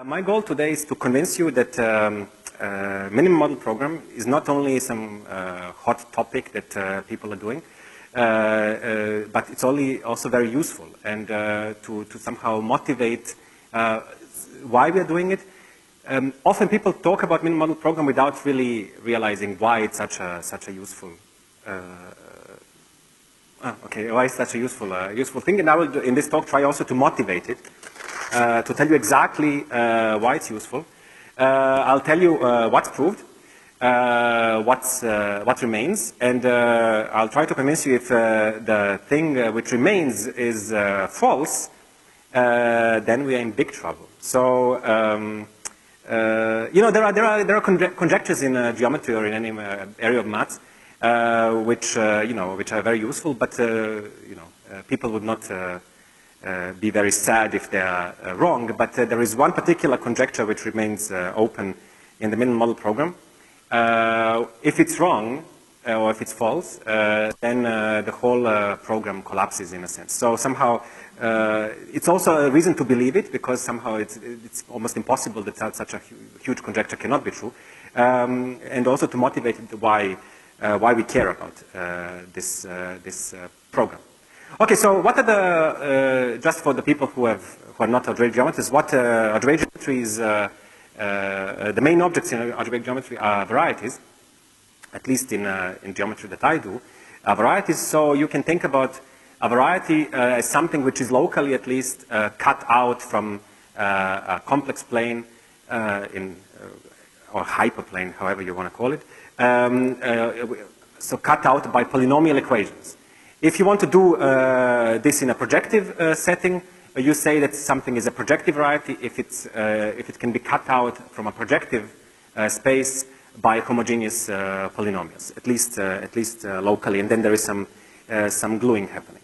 My goal today is to convince you that minimum model program is not only some hot topic that people are doing, but it's also very useful, and to somehow motivate why we are doing it. Often people talk about minimum model program without really realizing why it's such a useful why it's such a useful thing, and I will in this talk try also to motivate it. To tell you exactly why it's useful. I'll tell you what's proved, what remains, and I'll try to convince you if the thing which remains is false, then we are in big trouble. So, you know, there are conjectures in geometry or in any area of maths which are very useful, but you know, people would not be very sad if they are wrong, but there is one particular conjecture which remains open in the minimum model program. If it's wrong, or if it's false, then the whole program collapses in a sense. So somehow, it's also a reason to believe it, because somehow it's almost impossible that such a huge conjecture cannot be true, and also to motivate why we care about this program. Okay, so what are the, just for the people who are not algebraic geometrists, what algebraic geometry is, the main objects in algebraic geometry are varieties, at least in geometry that I do, are varieties. So you can think about a variety as something which is locally at least cut out from a complex plane or hyperplane, however you want to call it, so cut out by polynomial equations. If you want to do this in a projective setting, you say that something is a projective variety if it can be cut out from a projective space by homogeneous polynomials, at least locally, and then there is some gluing happening.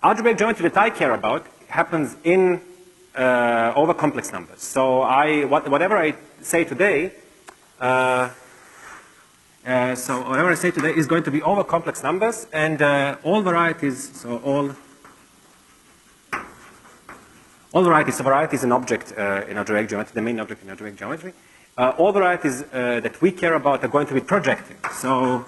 Algebraic geometry that I care about happens in over complex numbers. So whatever I say today. So whatever I say today is going to be over complex numbers, and all varieties, so all varieties, so variety is an object in algebraic geometry, the main object in algebraic geometry. All varieties that we care about are going to be projective. So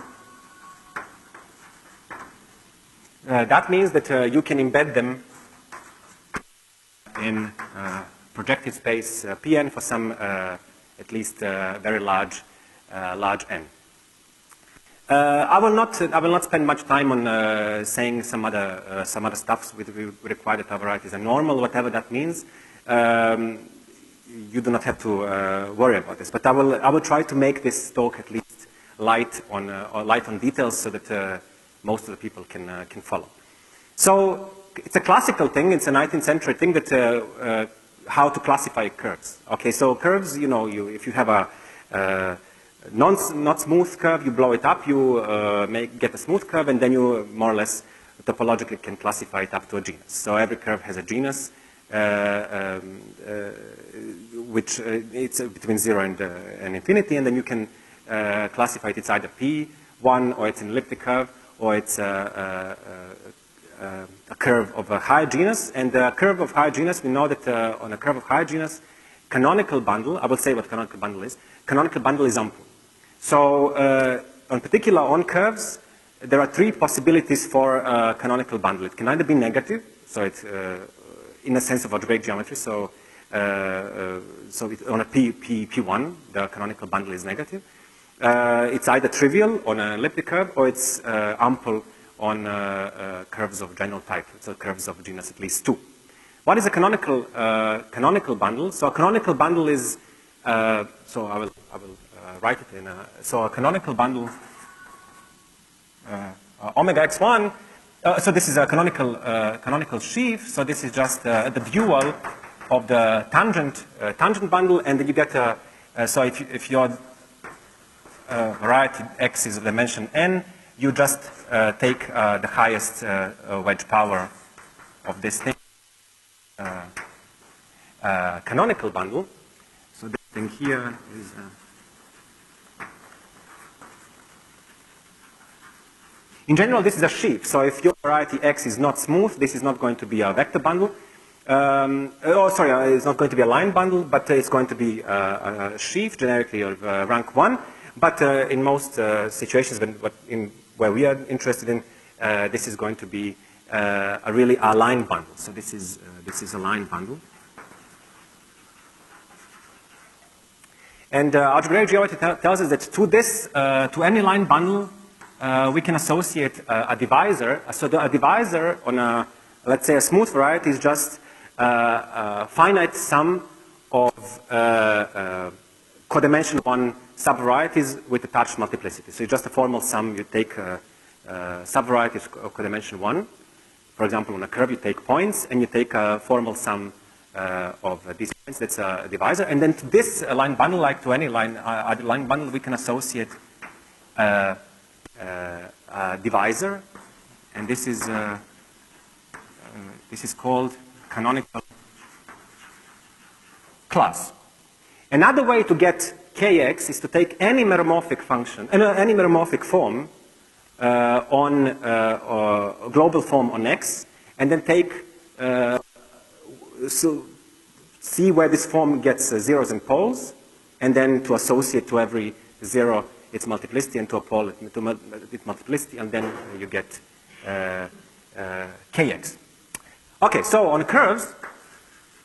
that means that you can embed them in projective space Pn for some at least very large n. I will not spend much time on saying some other stuff which we require that our varieties are normal, whatever that means. You do not have to worry about this, but I will try to make this talk at least light on details so that most of the people can follow. So it's a classical thing. It's a 19th century thing that how to classify curves. Okay, so curves, you know, if you have a not smooth curve, you blow it up, you get a smooth curve, and then you more or less topologically can classify it up to a genus. So every curve has a genus, which it's between 0 and infinity, and then you can classify it. It's either P1, or it's an elliptic curve, or it's a curve of a high genus. And the curve of high genus, we know that on a curve of high genus, canonical bundle, I will say what canonical bundle is. Canonical bundle is ample. So on curves, there are three possibilities for canonical bundle. It can either be negative, so it's in a sense of algebraic geometry. So on a P1, the canonical bundle is negative. It's either trivial on an elliptic curve, or it's ample on curves of general type, so curves of genus at least 2. What is a canonical bundle? So a canonical bundle is so I will write it in so a canonical bundle omega x1. So this is a canonical sheaf. So this is just the dual of the tangent bundle, and then you get so if your variety x is of dimension n, you just take the highest wedge power of this thing. Canonical bundle. So this thing here is in general, this is a sheaf. So if your variety X is not smooth, this is not going to be a vector bundle. It's not going to be a line bundle, but it's going to be a sheaf, generically of rank 1. But in most situations where we are interested in, this is going to be really a line bundle. So this is a line bundle. And algebraic geometry tells us that to any line bundle, we can associate a divisor. So a divisor on a, let's say, a smooth variety is just a finite sum of codimension 1 subvarieties with attached multiplicity. So it's just a formal sum. You take subvarieties of codimension 1. For example, on a curve, you take points, and you take a formal sum of these points. That's a divisor. And then to this line bundle, like to any other line bundle, we can associate a divisor. And this is called canonical class. Another way to get Kx is to take any meromorphic function, any meromorphic form on a global form on X, and then take, see where this form gets zeros and poles, and then to associate to every zero its multiplicity, and to a pole its multiplicity, and then you get Kx. Okay, so on curves,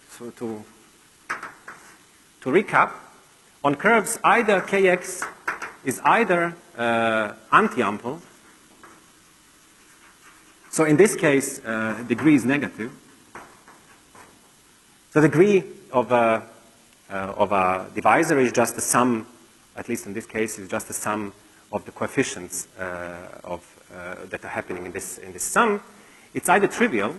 so to recap, on curves, either Kx is either anti-ample. So in this case, degree is negative. So the degree of a divisor is just the sum, at least in this case, is just the sum of the coefficients that are happening in this sum. It's either trivial,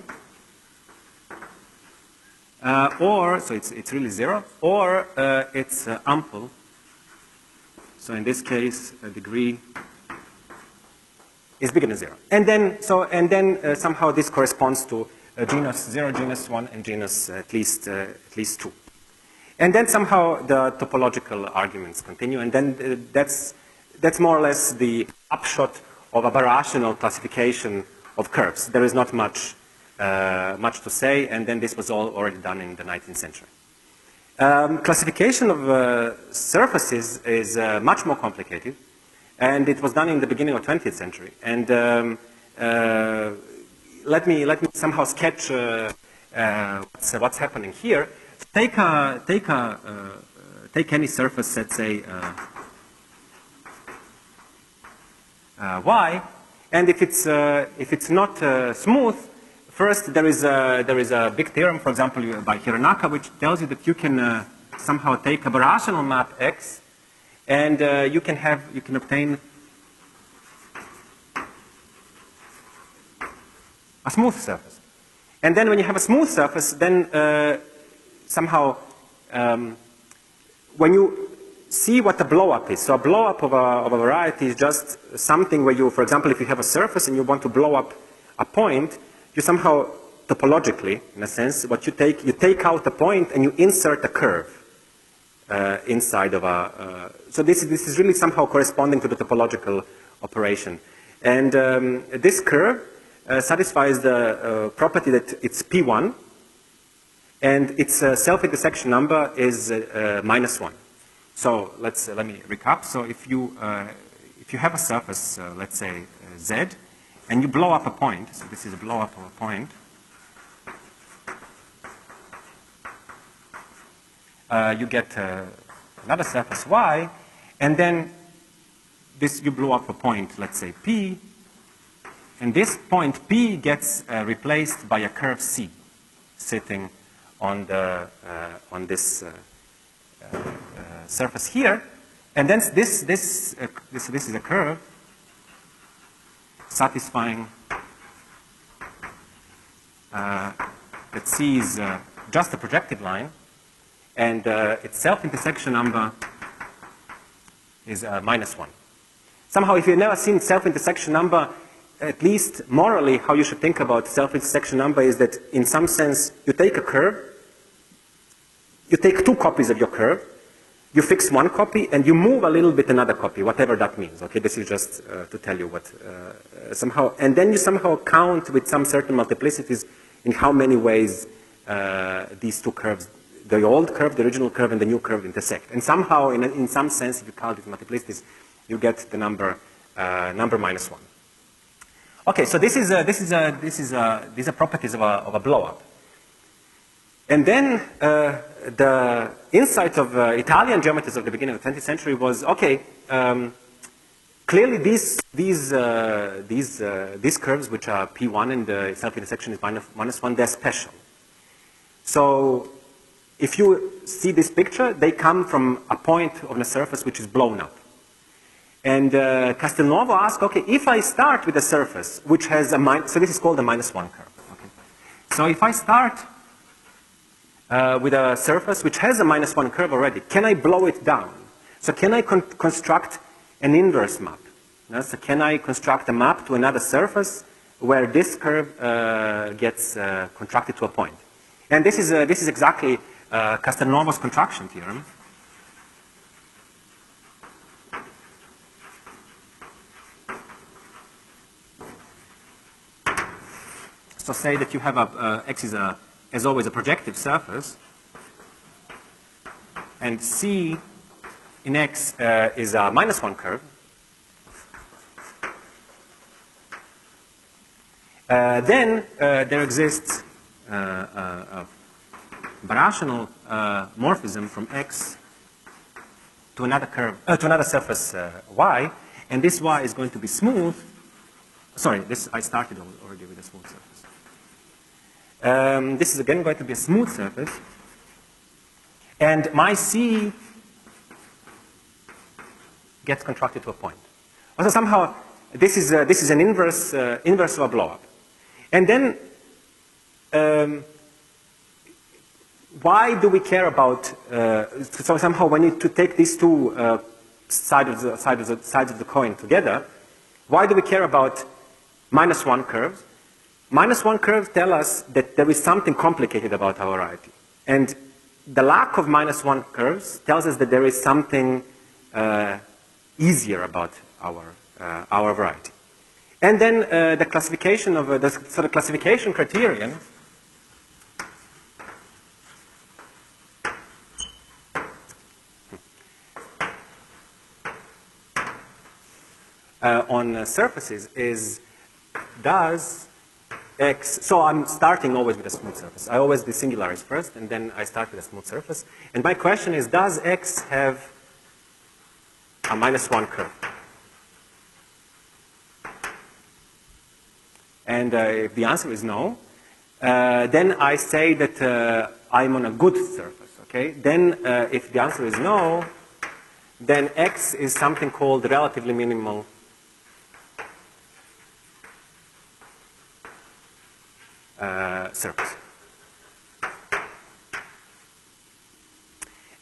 or, so it's really 0, or it's ample. So in this case, a degree is bigger than 0. And then, somehow this corresponds to genus 0, genus 1, and genus at least 2. And then somehow the topological arguments continue, and then that's more or less the upshot of a birational classification of curves. There is not much to say, and then this was all already done in the 19th century. Classification of surfaces is much more complicated, and it was done in the beginning of 20th century. And let me somehow sketch what's happening here. Take any surface, let's say y, and if it's not smooth, first, there is a big theorem, for example, by Hironaka, which tells you that you can somehow take a birational map X, and you can obtain a smooth surface. And then when you have a smooth surface, then somehow when you see what the blow-up is, so a blow-up of a variety is just something where you, for example, if you have a surface and you want to blow up a point, you somehow, topologically, in a sense, what you take out a point and you insert a curve inside of a, so this is really somehow corresponding to the topological operation. And this curve satisfies the property that it's P1, and its self-intersection number is -1. So let me recap. So if you have a surface, let's say Z, and you blow up a point, so this is a blow up of a point, you get another surface Y, and then you blow up a point, let's say P, and this point P gets replaced by a curve C sitting on this surface here, and then this is a curve satisfying that C is just a projective line, and its self-intersection number is -1. Somehow, if you've never seen self-intersection number, at least morally, how you should think about self-intersection number is that, in some sense, you take a curve, you take 2 copies of your curve, you fix 1 copy, and you move a little bit another copy, whatever that means. Okay, this is just to tell you what somehow, and then you somehow count with some certain multiplicities in how many ways these two curves, the old curve, the original curve, and the new curve intersect. And somehow, in some sense, if you count these multiplicities, you get the number -1. Okay, so these are properties of a blow-up. And then the insight of Italian geometers of the beginning of the 20th century was, okay, clearly these curves, which are P1 and the self-intersection is -1, they're special. So if you see this picture, they come from a point on the surface which is blown up. And Castelnuovo asked, okay, if I start with a surface which has a so this is called a -1 curve. Okay? So if I start with a surface which has a -1 curve already, can I blow it down? So can I construct an inverse map? So can I construct a map to another surface where this curve gets contracted to a point? And this is exactly Castelnuovo's contraction theorem. So say that you have X is as always a projective surface, and C in X is a -1 curve. Then there exists a birational morphism from X to another curve, to another surface Y, and this Y is going to be smooth. Sorry, I started already with a smooth surface. This is again going to be a smooth surface, and my C gets contracted to a point. Also, somehow this is an inverse of a blow-up. And then, why do we care about? So somehow we need to take these two sides of the coin together. Why do we care about -1 curves? -1 curves tell us that there is something complicated about our variety. And the lack of -1 curves tells us that there is something easier about our variety. And then the classification of the classification criterion on surfaces is, does X, so I'm starting always with a smooth surface. I always do singularities first, and then I start with a smooth surface. And my question is, does X have a -1 curve? And if the answer is no, then I say that I'm on a good surface, okay? Then if the answer is no, then X is something called relatively minimal surface.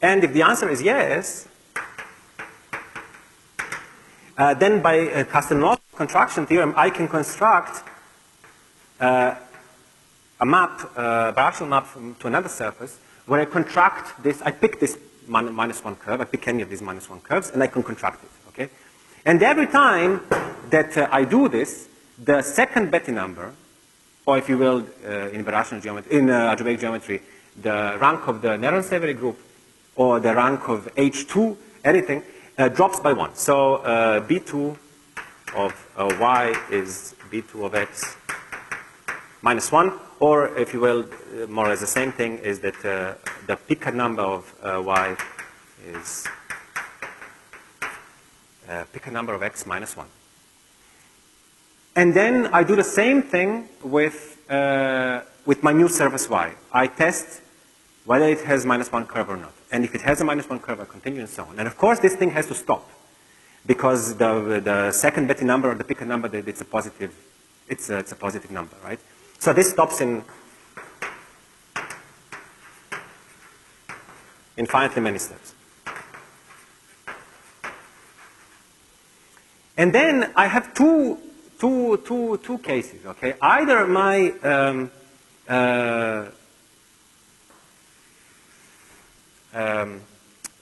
And if the answer is yes, then by Castelnuovo's contraction theorem, I can construct a map, a birational map to another surface, where I contract this, I pick this -1 curve, I pick any of these -1 curves, and I can contract it, okay? And every time that I do this, the second Betti number, or if you will, in birational geometry, in algebraic geometry, the rank of the Néron-Severi group, or the rank of H2, anything, drops by 1. So B2 of Y is B2 of X -1, or if you will, more or less the same thing, is that the Picard number of Y is Picard number of X -1. And then I do the same thing with my new surface Y. I test whether it has -1 curve or not. And if it has a -1 curve, I continue and so on. And of course, this thing has to stop, because the second Betti number or the Picard number, it's a positive number, right? So this stops in infinitely many steps. And then I have two cases, okay? Either my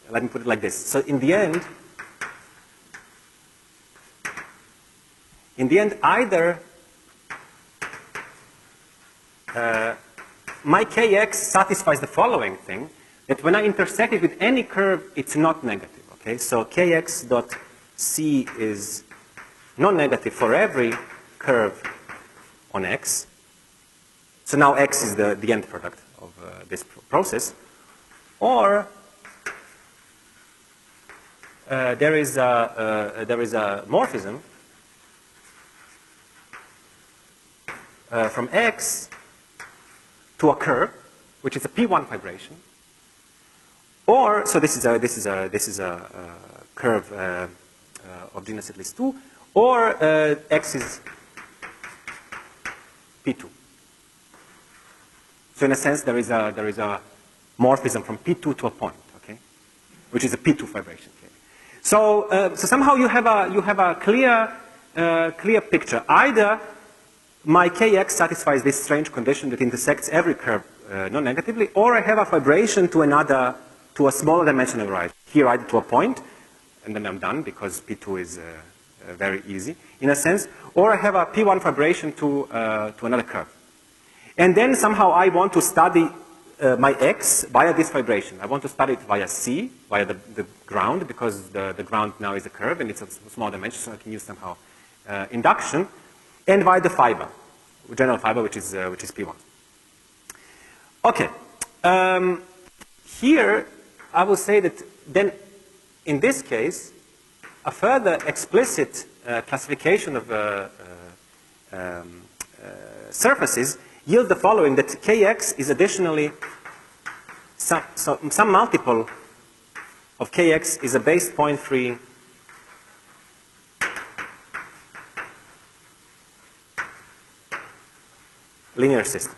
let me put it like this. So in the end, either my kx satisfies the following thing, that when I intersect it with any curve, it's not negative. Okay, so kx dot c is non-negative for every curve on x. So now x is the end product of this process. Or there is a morphism from x to a curve, which is a P1 vibration. Or so this is a curve of genus at least 2. Or x is P2. So in a sense, there is a morphism from P2 to a point, okay, which is a P2 vibration. Okay. So somehow you have a clear picture. Either my kx satisfies this strange condition that intersects every curve non-negatively, or I have a vibration to a smaller dimensional variety. Here either to a point, and then I'm done because P2 is very easy in a sense, or I have a P1 vibration to another curve. And then somehow I want to study my x via this vibration. I want to study it via c, via the ground, because the ground now is a curve and it's a small dimension, so I can use somehow induction, and via the fiber, general fiber, which is P1. Okay. Here, I will say that then, in this case, a further explicit classification of surfaces yield the following, that kx is additionally, some multiple of kx is a base point free linear system.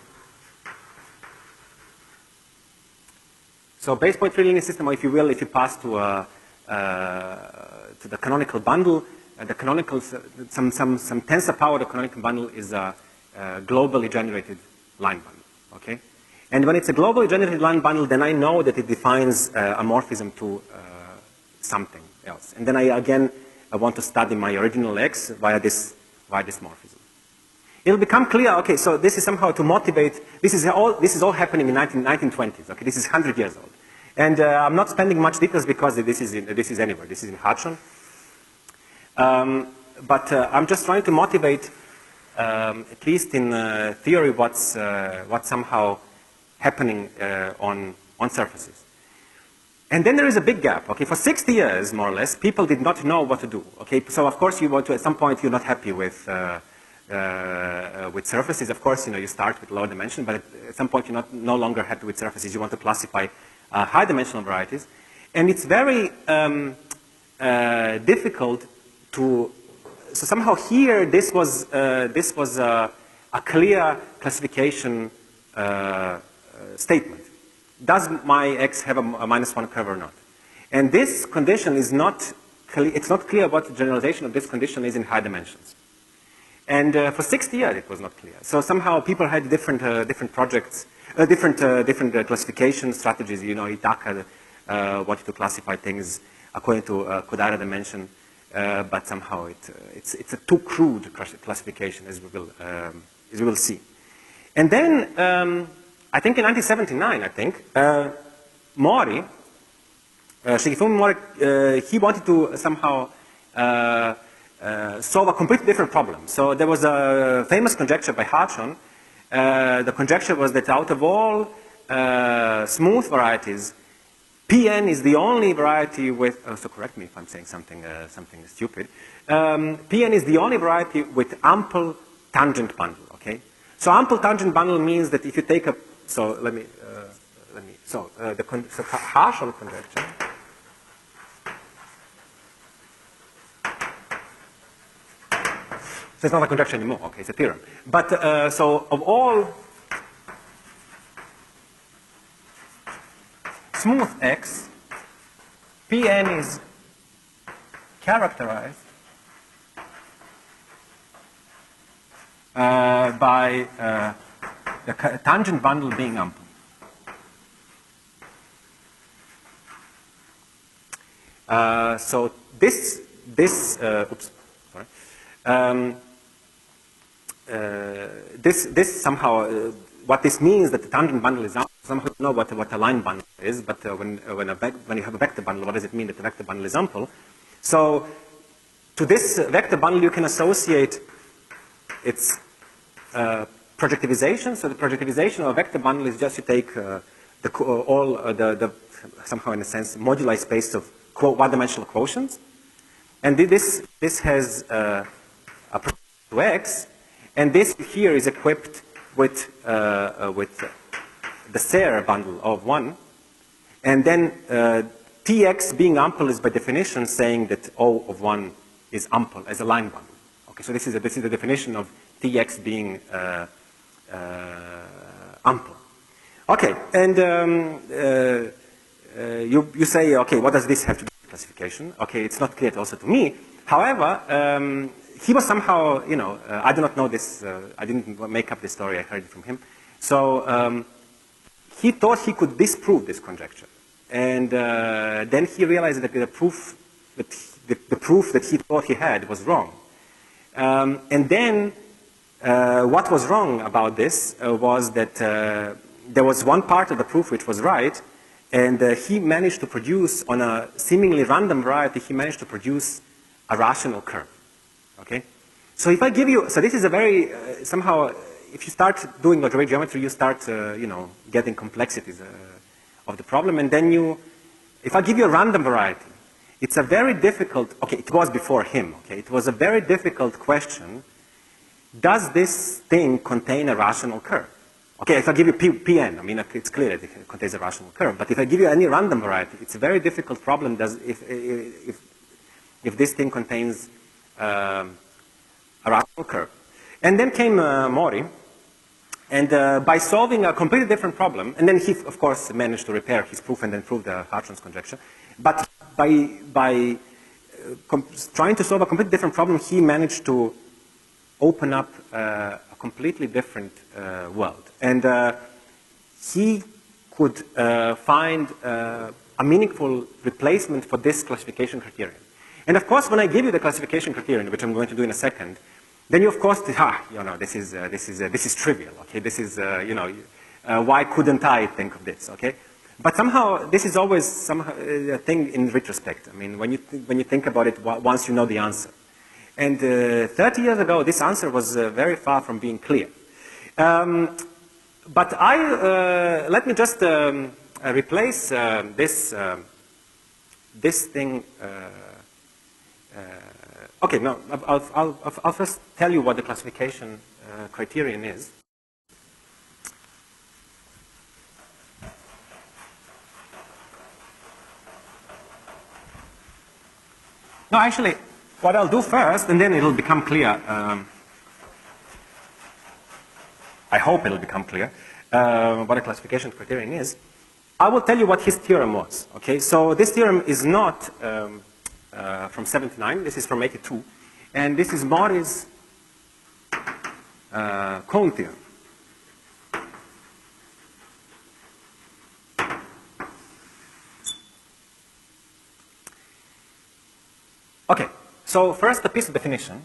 So base point free linear system, or if you will, if you pass to the canonical bundle, the canonical, some tensor power, the canonical bundle is a globally generated line bundle, okay? And when it's a globally generated line bundle, then I know that it defines a morphism to something else. And then I want to study my original x via this morphism. It'll become clear, okay, so this is somehow to motivate, this is all happening in 1920s, okay, this is 100 years old. And I'm not spending much details because this is anywhere, this is in Hartshorn. But I'm just trying to motivate, at least in theory, what's somehow happening on surfaces. And then there is a big gap, okay, for 60 years, more or less, people did not know what to do, okay, so of course you want to, at some point you're not happy with surfaces. Of course, you start with low dimension, but at some point you're no longer happy with surfaces. You want to classify high dimensional varieties. And it's very difficult to, so somehow here this was a clear classification statement. Does my x have a -1 curve or not? And this condition is not clear, it's not clear what the generalization of this condition is in high dimensions. And for 60 years, it was not clear. So somehow people had different projects, different classification strategies. Itaka wanted to classify things according to Kodaira dimension, but somehow it's a too crude classification, as we will see. And then I think in 1979, Mori, Shigefumi Mori, he wanted to somehow solve a completely different problem. So there was a famous conjecture by Hartshorn. The conjecture was that out of all smooth varieties, Pn is the only variety with, so correct me if I'm saying something stupid. Pn is the only variety with ample tangent bundle, okay? So ample tangent bundle means that if you take so Hartshorn conjecture, so it's not a conjecture anymore, okay, it's a theorem. But so of all smooth x, Pn is characterized by the tangent bundle being ample. So this somehow what this means that the tangent bundle is ample. Somehow you know what a line bundle is, but when you have a vector bundle, what does it mean that the vector bundle is ample? So to this vector bundle, you can associate its projectivization. So the projectivization of a vector bundle is just you take somehow in a sense, moduli space of one-dimensional quotients. And this has a property to X, and this here is equipped with the Serre bundle of 1. And then Tx being ample is by definition saying that O of 1 is ample as a line bundle. Okay, so this is the definition of Tx being ample. Okay, and you say, okay, what does this have to do with classification? Okay, it's not clear also to me. However, he was somehow, I do not know this, I didn't make up this story, I heard it from him. So he thought he could disprove this conjecture. And then he realized that the proof that he thought he had was wrong. And then what was wrong about this was that there was one part of the proof which was right, and he managed to produce, on a seemingly random variety, he managed to produce a rational curve. Okay? So if I give you, so this is a very, somehow, if you start doing algebraic geometry, you start, getting complexities of the problem, and then if I give you a random variety, it's a very difficult, okay, it was before him, okay, it was a very difficult question. Does this thing contain a rational curve? Okay, if I give you Pn, I mean, it's clear that it contains a rational curve, but if I give you any random variety, it's a very difficult problem if this thing contains a rational curve. And then came Mori, and by solving a completely different problem, and then he, of course, managed to repair his proof and then prove the Hartrand's conjecture, but by trying to solve a completely different problem, he managed to open up a completely different world. And he could find a meaningful replacement for this classification criterion. And of course, when I give you the classification criterion, which I'm going to do in a second, then you of course, this is trivial. Okay, this is why couldn't I think of this? Okay, but somehow this is always somehow a thing in retrospect. I mean, when you think about it, once you know the answer. And 30 years ago, this answer was very far from being clear. But let me just replace this thing. Okay, no, I'll first tell you what the classification criterion is. No, actually, what I'll do first, and then it'll become clear. I hope it'll become clear what a classification criterion is. I will tell you what his theorem was. Okay, so this theorem is not from 79. This is from 82, and this is Mori's cone theorem. Okay, so first the piece of definition.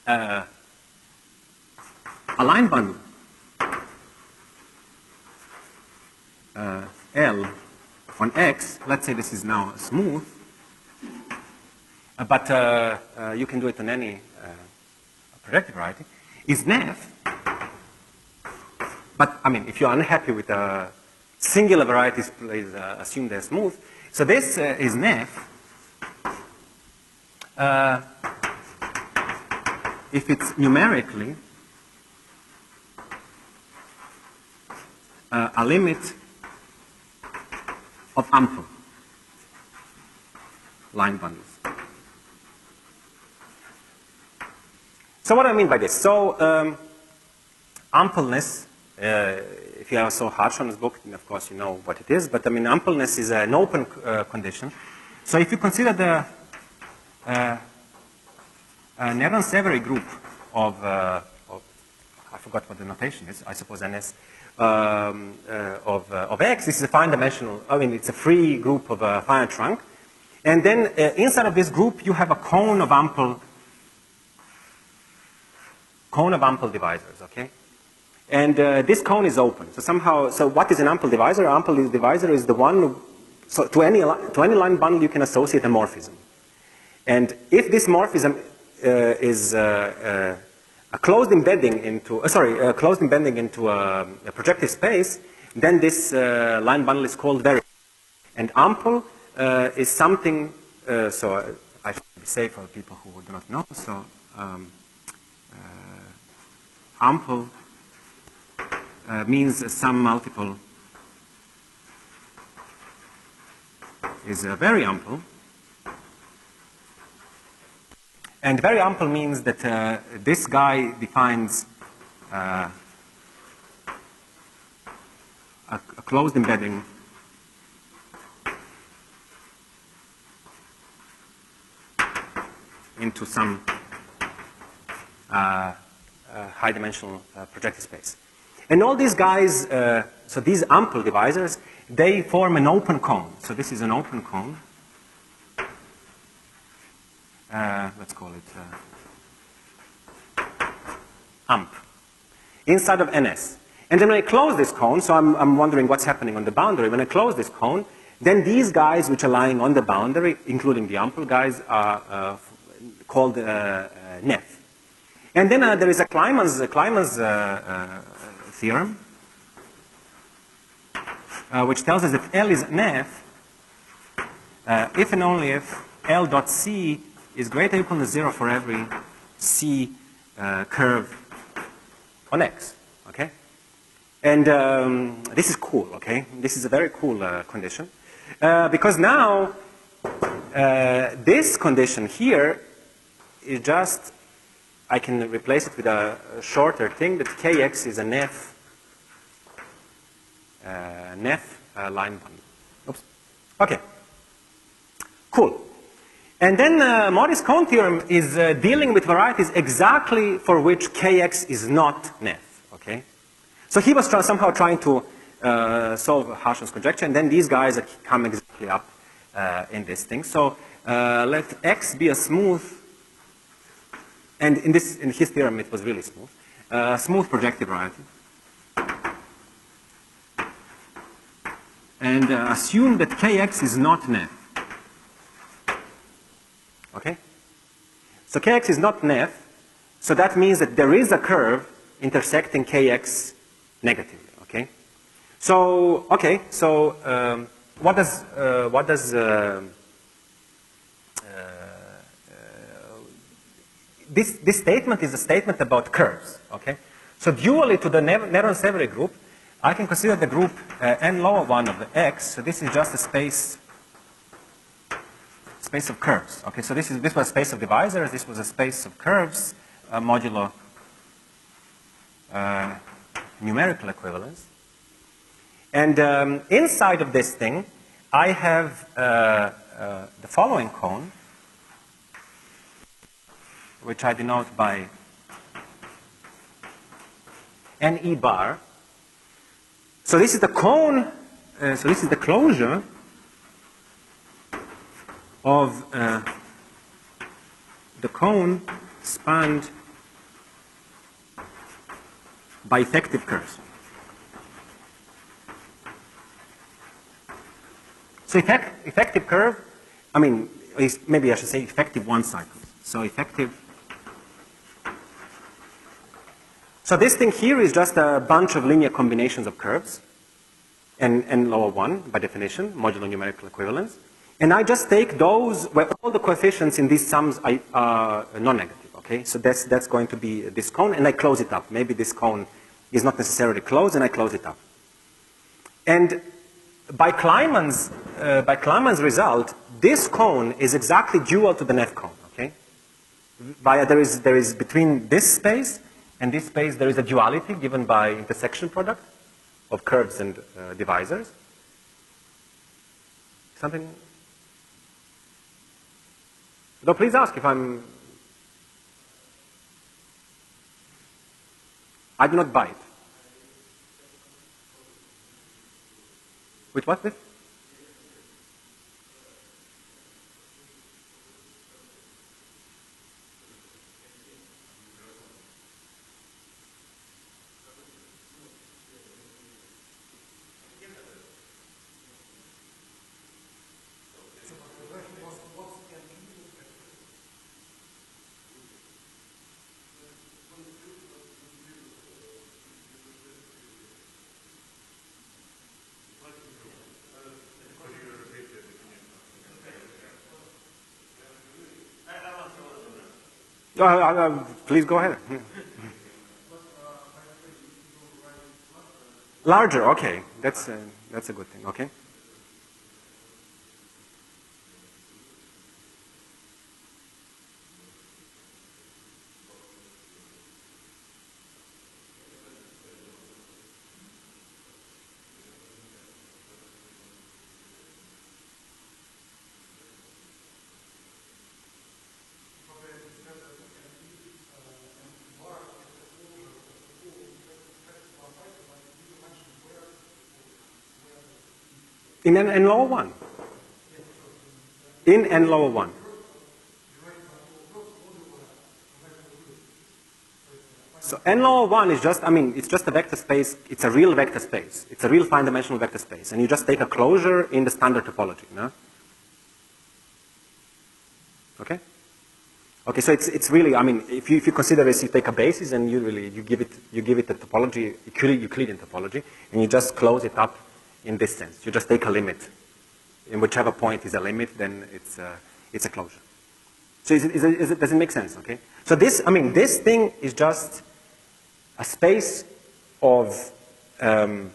A line bundle L on X, let's say this is now smooth, but you can do it on any projective variety, is Neff. But I mean, if you're unhappy with singular varieties, please assume they're smooth. So this is Neff if it's numerically a limit of ample line bundles. So what do I mean by this? So ampleness, if you ever saw Hartrand's book, then of course you know what it is, but I mean ampleness is an open condition. So if you consider the Néron-Severi group of I forgot what the notation is, I suppose NS, of X, this is a fine dimensional, I mean it's a free group of a finite trunk. And then inside of this group you have a cone of ample cone of ample divisors, okay? And this cone is open. So somehow, so what is an ample divisor? An ample divisor is the one, so to any line bundle you can associate a morphism. And if this morphism is a closed embedding into, closed embedding into a projective space, then this line bundle is called variable. And ample is something, so I should say for people who do not know, so ample means some multiple is very ample. And very ample means that this guy defines a closed embedding into some high-dimensional projective space. And all these guys, so these ample divisors, they form an open cone. So this is an open cone. Let's call it amp, inside of NS. And then when I close this cone, so I'm wondering what's happening on the boundary. When I close this cone, then these guys which are lying on the boundary, including the ample guys, are called NEF. And then there is a Kleiman's theorem, which tells us that L is NEF if and only if L dot C is greater or equal to 0 for every C curve on X, okay? And this is cool, okay? This is a very cool condition. Because now, this condition here is just, I can replace it with a shorter thing, that Kx is a NEF line bundle. Oops. Okay. Cool. And then Morris cone theorem is dealing with varieties exactly for which Kx is not NEF, okay? So he was somehow trying to solve Harshman's conjecture, and then these guys come exactly up in this thing. So let X be a smooth, and in his theorem it was really smooth, smooth projective variety. And assume that Kx is not NEF. Okay? So Kx is not NEF, so that means that there is a curve intersecting Kx negatively, okay? So, okay, so what does this statement is a statement about curves, okay? So dually to the Néron-Severi group, I can consider the group n lower 1 of the X, so this is just a space of curves. Okay, so this was a space of divisors, this was a space of curves, modulo numerical equivalence. And inside of this thing, I have the following cone, which I denote by NE bar. So this is the cone, so this is the closure of the cone spanned by effective curves. So effective curve, I mean, maybe I should say effective one cycle. So effective. So this thing here is just a bunch of linear combinations of curves, n lower 1 by definition, modulo numerical equivalence. And I just take those where all the coefficients in these sums are non-negative, okay? So that's going to be this cone, and I close it up. Maybe this cone is not necessarily closed, and I close it up. And by Kleiman's result, this cone is exactly dual to the NEF cone, okay? There is between this space and this space, there is a duality given by intersection product of curves and divisors. Something? No, please ask if I do not buy it. With what? With? Please go ahead. Larger, okay. That's a good thing, okay. In n lower 1. In n lower 1. So n lower 1 is just, I mean, it's just a vector space. It's a real vector space. It's a real fine-dimensional vector space. And you just take a closure in the standard topology. No? Okay? Okay, so it's really, I mean, if you consider this, you take a basis and you give it a topology, Euclidean topology, and you just close it up in this sense. You just take a limit. In whichever point is a limit, then it's a closure. So does it make sense, okay? So this, I mean, this thing is just a space of curves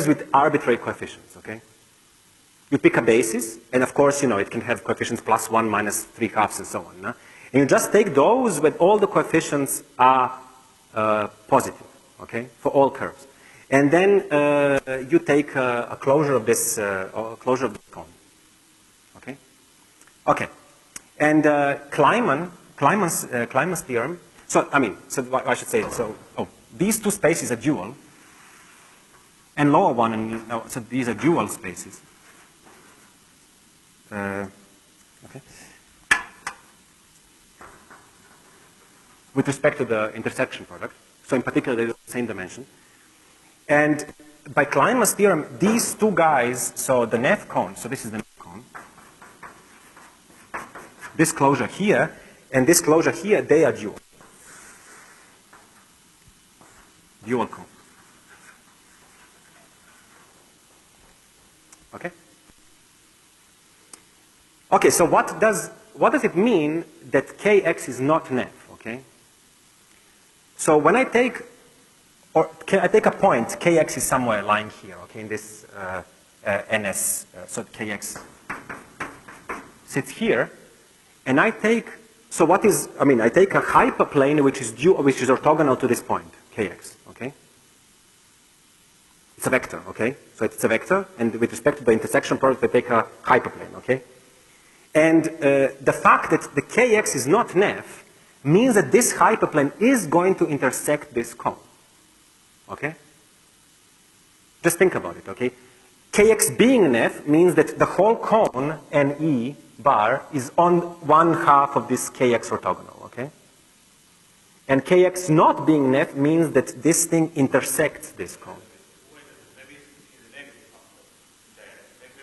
with arbitrary coefficients, okay? You pick a basis, and of course, you know, it can have coefficients +1, -3/2, and so on. No? And you just take those when all the coefficients are positive, okay, for all curves. And then you take a closure of this, cone, okay? Okay. And Kleiman's theorem, so I mean, so I should say, so, these two spaces are dual, and lower one, and so these are dual spaces. Okay. With respect to the intersection product, so in particular, they're the same dimension. And by Kleiman's theorem, these two guys, so the Neff cone, so this is the Neff cone, this closure here, and this closure here, they are dual. Dual cone. Okay? Okay, so what does it mean that Kx is not Neff, okay? So when I take a point, Kx is somewhere lying here, okay, in this NS, so Kx sits here, and I take, so what is, I mean, I take a hyperplane which is orthogonal to this point, Kx, okay? It's a vector, okay? So it's a vector, and with respect to the intersection product, I take a hyperplane, okay? And the fact that the Kx is not Neff means that this hyperplane is going to intersect this cone. Okay? Just think about it, okay? Kx being Neff means that the whole cone, Ne bar, is on one half of this Kx orthogonal, okay? And Kx not being Neff means that this thing intersects this cone.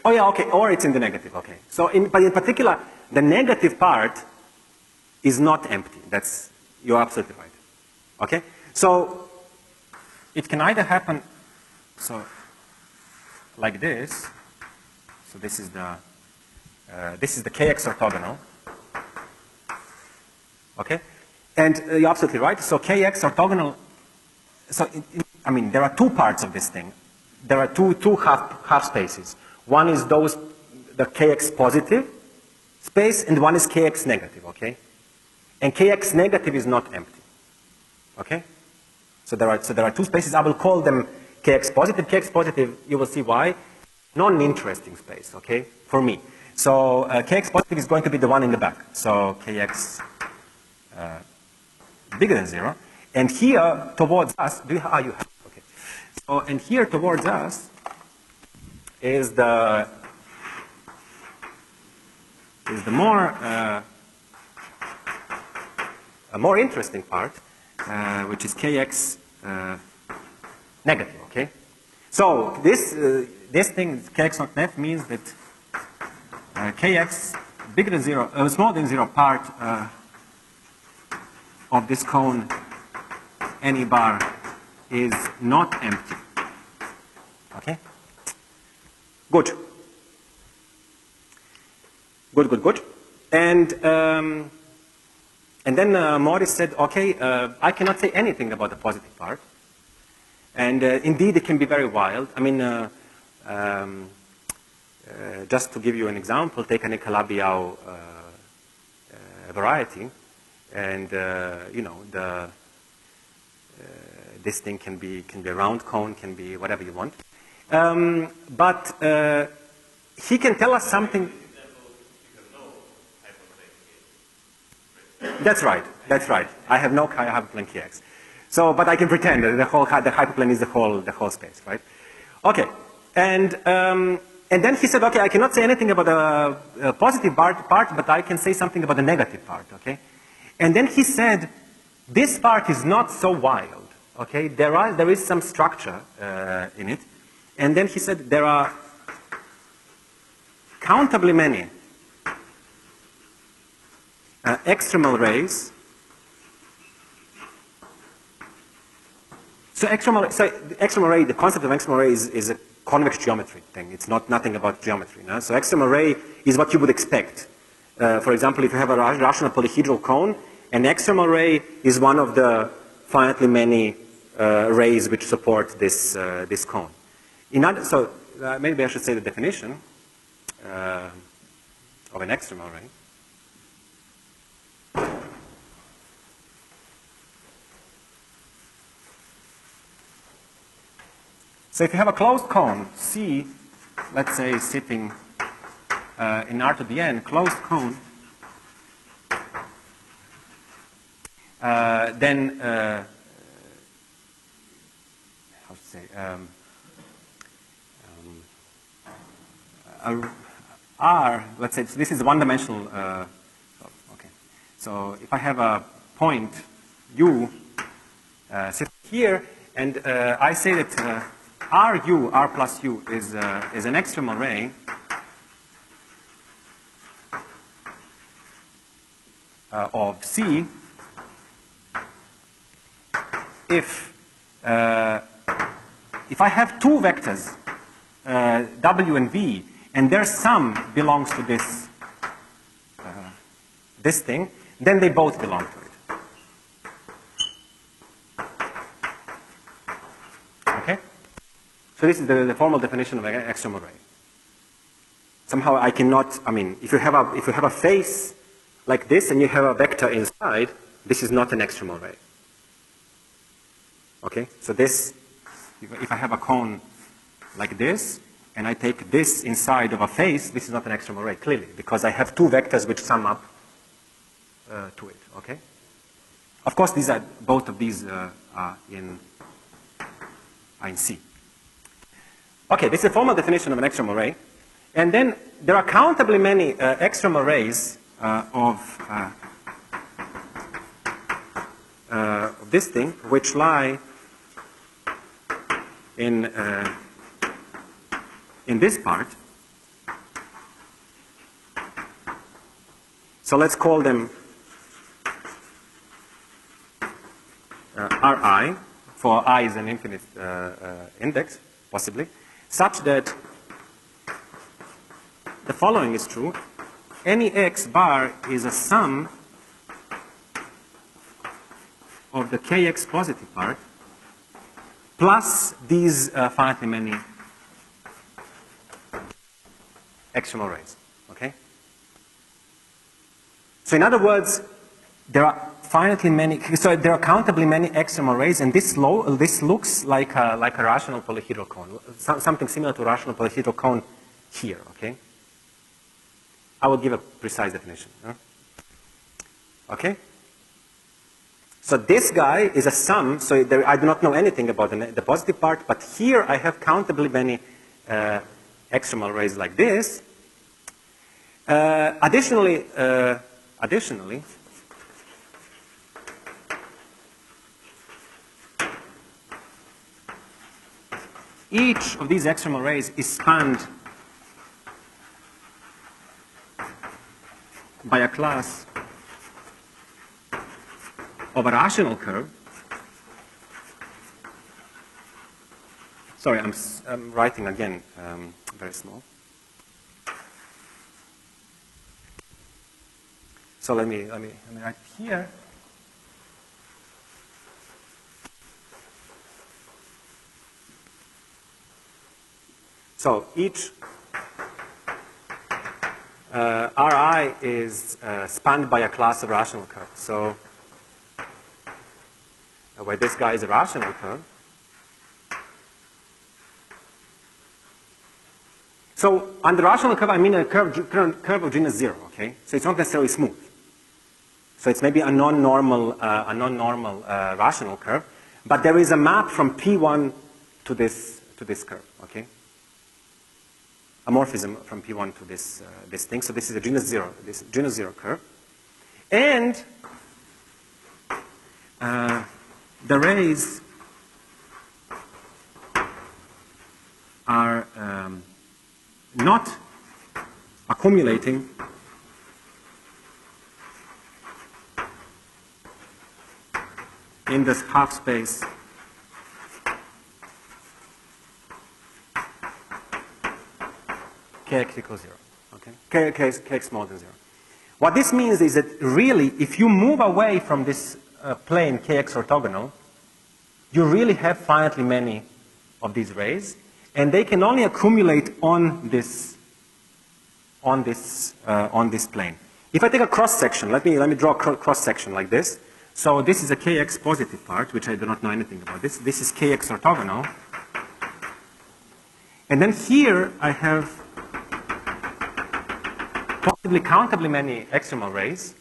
Oh yeah, okay, or it's in the negative, okay. So, but in particular, the negative part is not empty. You're absolutely right. Okay? So, it can either happen, so, like this. So this is the Kx orthogonal. Okay? And you're absolutely right. So Kx orthogonal, so, I mean, there are two parts of this thing. There are two half spaces. One is the Kx positive space, and one is Kx negative, okay? And Kx negative is not empty, okay? So there are two spaces. I will call them Kx positive. Kx positive, you will see why. Non-interesting space, okay, for me. So Kx positive is going to be the one in the back. So Kx bigger than 0. And here towards us, you have, okay. So, and here towards us is the more interesting part, which is Kx negative, okay? So this thing, Kx not Neff, means that Kx bigger than 0, smaller than 0 part of this cone, Ne bar, is not empty, okay? Good. Good. And And then Morris said, okay, I cannot say anything about the positive part. And indeed, it can be very wild. I mean, just to give you an example, take an Calabi-Yau variety, and you know, this thing can be a round cone, can be whatever you want. But he can tell us something. That's right. That's right. I have no hyperplane Kx. So, but I can pretend that the hyperplane is the whole space, right? Okay. And then he said, okay, I cannot say anything about the positive part, but I can say something about the negative part, okay? And then he said, this part is not so wild, okay? There is some structure in it. And then he said, there are countably many extremal rays. So the extremal ray, the concept of extremal ray is a convex geometry thing. It's nothing about geometry. No? So extremal ray is what you would expect. For example, if you have a rational polyhedral cone, an extremal ray is one of the finitely many rays which support this cone. So maybe I should say the definition of an extremal ray. So if you have a closed cone, C, let's say sitting in R to the n, closed cone, then, how to say, R, let's say, so this is one-dimensional, okay. So if I have a point U sitting here, and I say that RU, R plus U, is an extremal ray of C if I have two vectors, W and V, and their sum belongs to this thing, then they both belong to it. Okay? So this is the formal definition of an extremal ray. Somehow I cannot, I mean, if you have a face like this and you have a vector inside, this is not an extremal ray. Okay? So this, if I have a cone like this, and I take this inside of a face, this is not an extremal ray, clearly, because I have two vectors which sum up to it. Okay? Of course, both of these are in C. Okay, this is a formal definition of an extremal ray. And then there are countably many extremal rays of this thing, which lie in this part. So let's call them Ri, for I is an infinite index, possibly, such that the following is true. Any x bar is a sum of the kx positive part plus these finitely many extremal rays. Okay? So in other words, there are finitely many, so there are countably many extremal rays, and this looks like a rational polyhedral cone, something similar to a rational polyhedral cone here. Okay? I will give a precise definition. Huh? Okay? So this guy is a sum, so I do not know anything about the positive part, but here I have countably many extremal rays like this. Additionally, each of these extremal rays is spanned by a class of a rational curve. Sorry, I'm writing again very small. So let me write here. So each Ri is spanned by a class of rational curves. So where this guy is a rational curve. So under rational curve, I mean a curve of genus 0, okay? So it's not necessarily smooth. So it's maybe a non-normal rational curve, but there is a map from P1 to this curve, okay? A morphism from P1 to this thing. So this is a genus 0, this genus 0 curve. And the rays are not accumulating in this half space kx equals 0, okay? Kx smaller than 0. What this means is that really, if you move away from this plane kx orthogonal, you really have finitely many of these rays, and they can only accumulate on this plane. If I take a cross section, let me draw a cross section like this. So this is a kx positive part, which I do not know anything about. This is kx orthogonal, and then here I have possibly countably many extremal rays,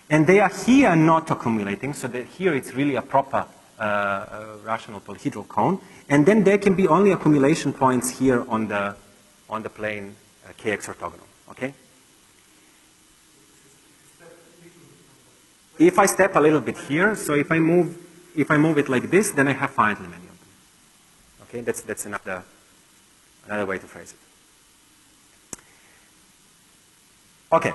and they are here not accumulating, so that here it's really a proper rational polyhedral cone, and then there can be only accumulation points here on the plane kx orthogonal, okay? If I step a little bit here, so if I move it like this, then I have finitely many of them. Okay, that's another way to phrase it. Okay,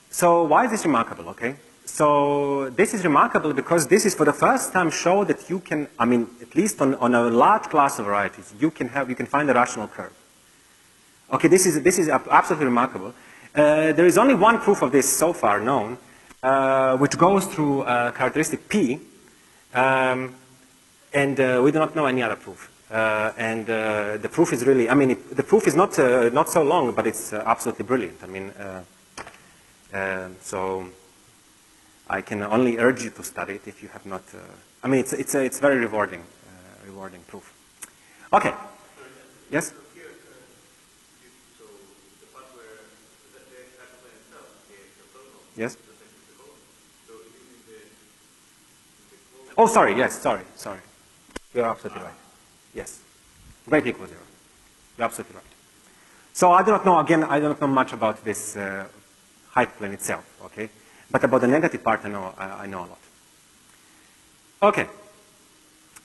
so why is this remarkable? Okay, so this is remarkable because this is for the first time show that you can, I mean, at least on a large class of varieties, you can find a rational curve. Okay, this is absolutely remarkable. There is only one proof of this so far known, which goes through characteristic P, and we do not know any other proof. And the proof is really, I mean, the proof is not so long, but it's absolutely brilliant. I mean, so I can only urge you to study it if you have not. I mean, it's very rewarding proof. Okay. Yes. Yes. Oh, sorry. Yes. Sorry. You're absolutely right. Yes. Great equals 0. You're absolutely right. So I do not know. Again, I do not know much about this height plane itself. Okay. But about the negative part, I know a lot. Okay.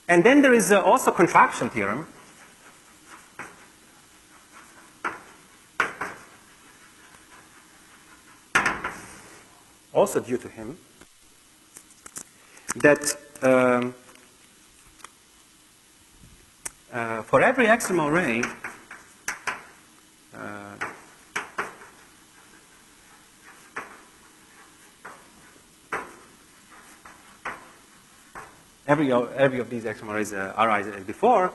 And then there is also contraction theorem. Also due to him, that for every extremal ray, every of these extremal rays arise as before,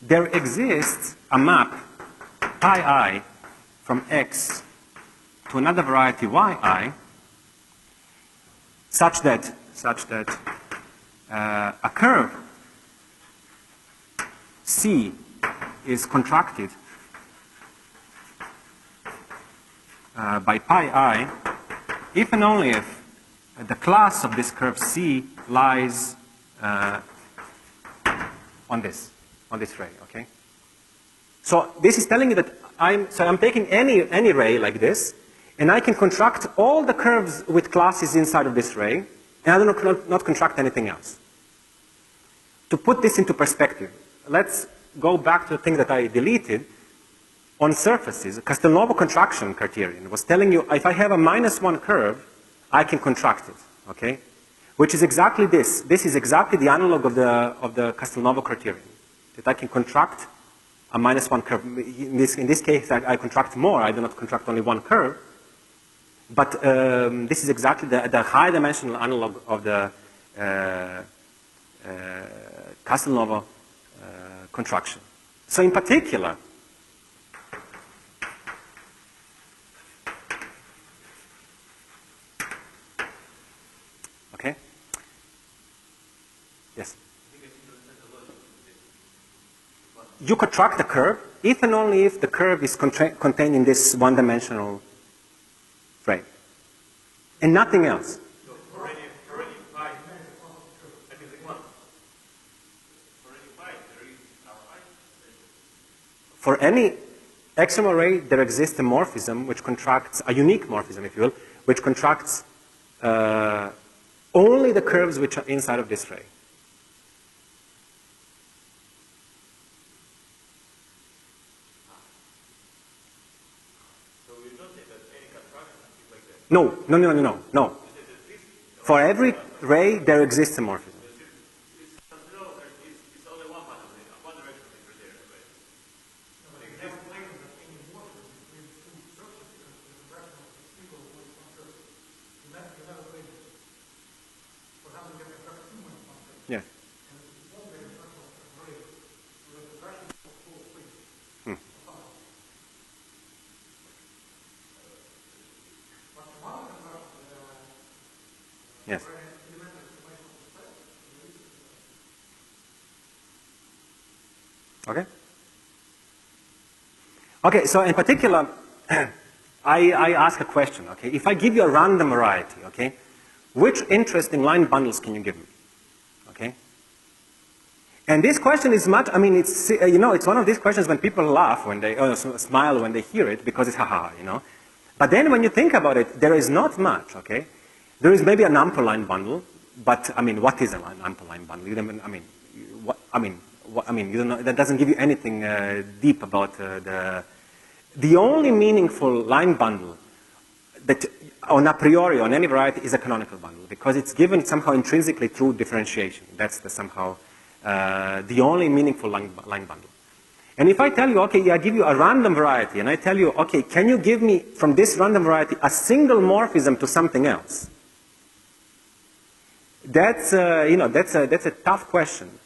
there exists a map pi I from x to another variety yi, such that a curve C is contracted by pi I if and only if the class of this curve C lies on this ray, okay? So this is telling you that I'm taking any ray like this, and I can contract all the curves with classes inside of this ray, and I do not contract anything else. To put this into perspective, let's go back to the thing that I deleted. On surfaces, Castelnuovo contraction criterion was telling you if I have a -1 curve, I can contract it, okay? Which is exactly this. This is exactly the analog of the Castelnuovo criterion, that I can contract a -1 curve. In this case, I contract more. I do not contract only one curve. But this is exactly the high-dimensional analog of the Castelnuovo contraction. So in particular, you contract a curve if and only if the curve is contained in this one-dimensional frame, and nothing else. So for any pi, that is a quantum. For any pi, there is our pi. For any external array, there exists a morphism which contracts, a unique morphism, if you will, which contracts only the curves which are inside of this ray. So you don't say that any contraction is like that? No, no, no, no, no, no. For every ray, there exists a morphism. It's only one path, one direction is there, right? Yes. Yes. Okay. Okay, so in particular, I ask a question, okay? If I give you a random variety, okay, which interesting line bundles can you give me? Okay? And this question is much, I mean, it's, you know, it's one of these questions when people laugh, when they, smile when they hear it, because it's haha, you know? But then when you think about it, there is not much, okay? There is maybe an ample line bundle, but, I mean, what is an ample line bundle? You don't, I mean, you don't know, that doesn't give you anything deep about the only meaningful line bundle that on a priori on any variety is a canonical bundle, because it's given somehow intrinsically through differentiation. That's somehow the only meaningful line bundle. And if I tell you, okay, I give you a random variety, and I tell you, okay, can you give me from this random variety a single morphism to something else? That's you know, that's a tough question,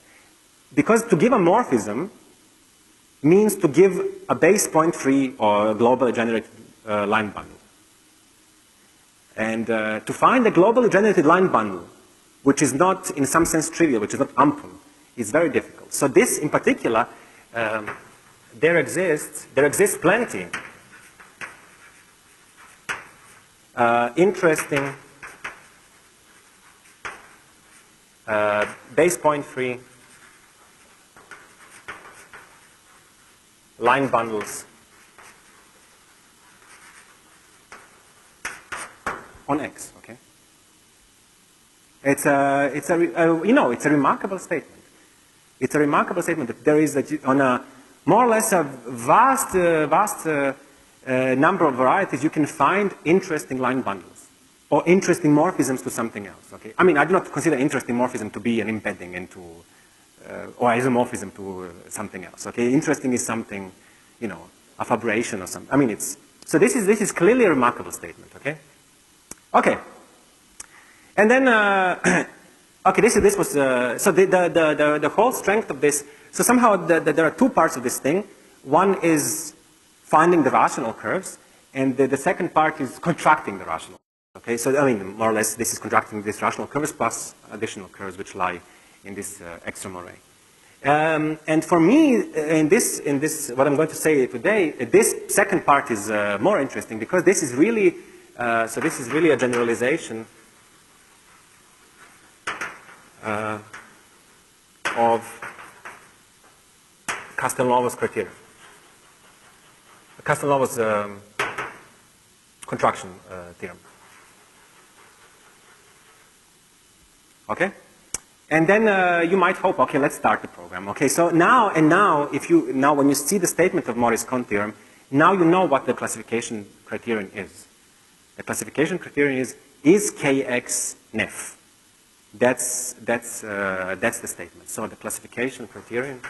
because to give a morphism means to give a base point free or globally generated line bundle. And to find a globally generated line bundle, which is not in some sense trivial, which is not ample, is very difficult. So this in particular, there exists plenty interesting base point free line bundles on X. Okay, it's a remarkable statement. It's a remarkable statement that there is on a more or less a vast number of varieties you can find interesting line bundles or interesting morphisms to something else. Okay, I mean I do not consider interesting morphism to be an embedding into or isomorphism to something else. Okay, interesting is something, you know, a fabulation or something. I mean it's so this is clearly a remarkable statement. Okay, okay, and then okay, this was so the whole strength of this. So somehow there are two parts of this thing. One is finding the rational curves, and the second part is contracting the rational. Okay, so I mean more or less this is contracting these rational curves plus additional curves which lie in this extreme array. And for me, in this what I'm going to say today, this second part is more interesting because this is really so this is really a generalization of Castelnuovo's criterion. Castelnuovo's contraction theorem. Okay? And then you might hope, okay, let's start the program. Okay, so now when you see the statement of Morris-Cohn theorem, now you know what the classification criterion is. The classification criterion is Kx nef. That's the statement. So the classification criterion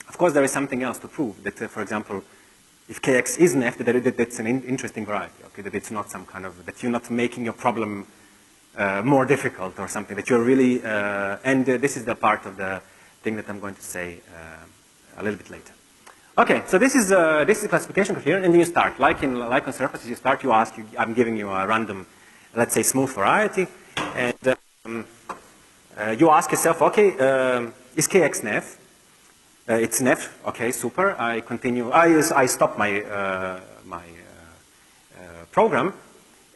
of course, there is something else to prove that, for example, if Kx is nef, that's an interesting variety. Okay, that it's not some kind of that you're not making your problem more difficult or something. That you're really, and this is the part of the thing that I'm going to say a little bit later. Okay, so this is a classification criterion, and then you start. Like on surfaces, you start. You ask. I'm giving you a random, let's say, smooth variety, and you ask yourself, okay, is Kx Neff? It's Neff. Okay, super. I continue. I stop my program,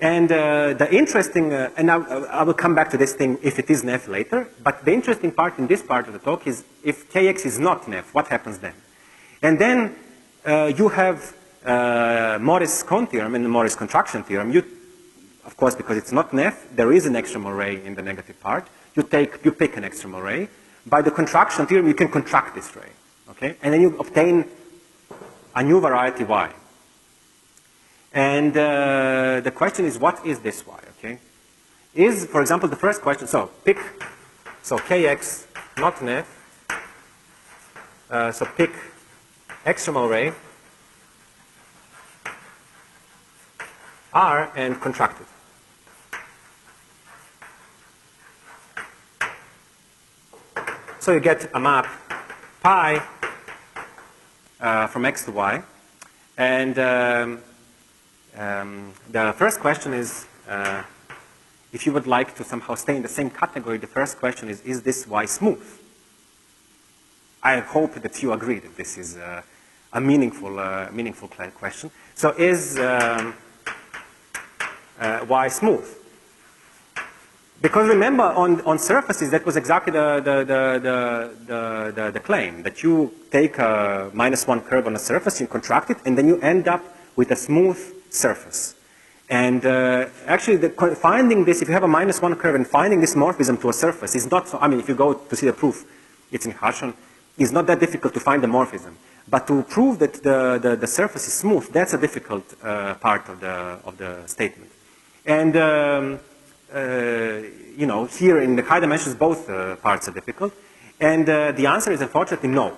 and the interesting, and I will come back to this thing if it is Neff later. But the interesting part in this part of the talk is if Kx is not Neff, what happens then? And then you have Morris-Kohn theorem and the Morris contraction theorem. Of course, because it's not Neff, there is an extramal ray in the negative part. You pick an extramal ray. By the contraction theorem, you can contract this ray, okay? And then you obtain a new variety Y. And the question is, what is this Y, okay? Is, for example, the first question, so Kx, not Neff, so pick extramal ray R and contract it. So you get a map pi from X to Y. And the first question is, if you would like to somehow stay in the same category, the first question is this Y smooth? I hope that you agree that this is a meaningful question. So is Y smooth? Because remember, on surfaces, that was exactly the claim, that you take a -1 curve on a surface, you contract it, and then you end up with a smooth surface. And actually, finding this, if you have a -1 curve and finding this morphism to a surface is not, I mean, if you go to see the proof, it's in Harshon, it's not that difficult to find the morphism. But to prove that the surface is smooth, that's a difficult part of the statement. And you know, here in the high dimensions, both parts are difficult. And the answer is unfortunately no.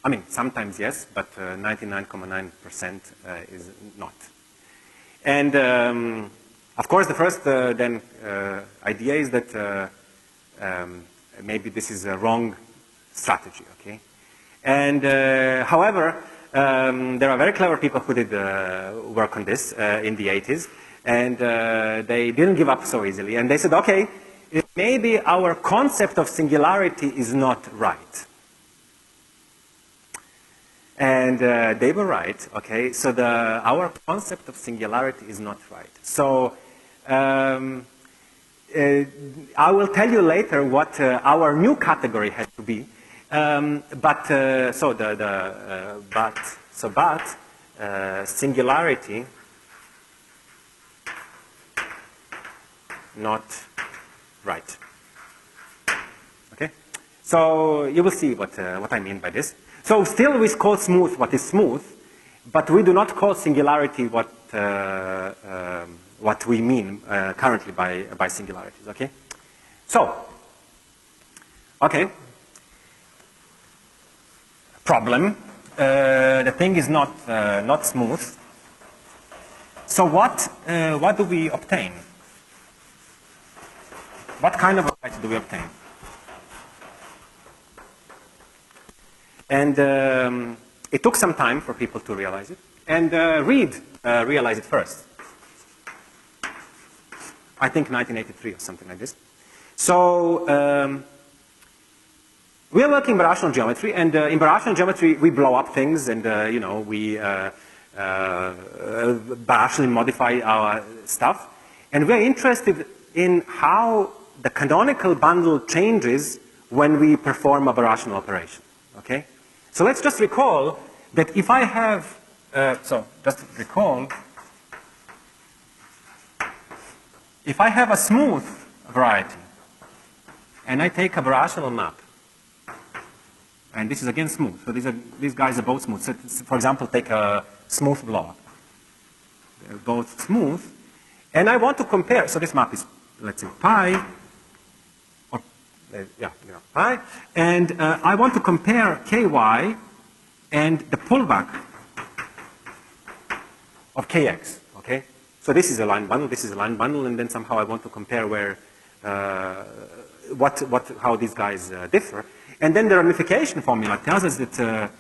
I mean, sometimes yes, but 99.9% is not. And of course, the first idea is that maybe this is a wrong strategy, okay? And however, there are very clever people who did work on this in the 80s, and they didn't give up so easily. And they said, okay, maybe our concept of singularity is not right. And they were right, okay? So our concept of singularity is not right. So I will tell you later what our new category has to be. But singularity not right. Okay, so you will see what I mean by this. So still we call smooth what is smooth, but we do not call singularity what we mean currently by singularities. Okay, so okay. Problem. The thing is not smooth. So what do we obtain? What kind of variety do we obtain? And it took some time for people to realize it. And Reed realized it first. I think 1983 or something like this. So we are working in birational geometry, and in birational geometry we blow up things, and you know, we birationally modify our stuff, and we are interested in how the canonical bundle changes when we perform a birational operation. Okay, so let's just recall that if I have if I have a smooth variety and I take a birational map. And this is again smooth. So these guys are both smooth. So for example, take a smooth block. They're both smooth. And I want to compare. So this map is, let's say, pi. Or, pi. And I want to compare ky and the pullback of kx. Okay? So this is a line bundle. This is a line bundle. And then somehow I want to compare where, how these guys differ. And then the ramification formula tells us that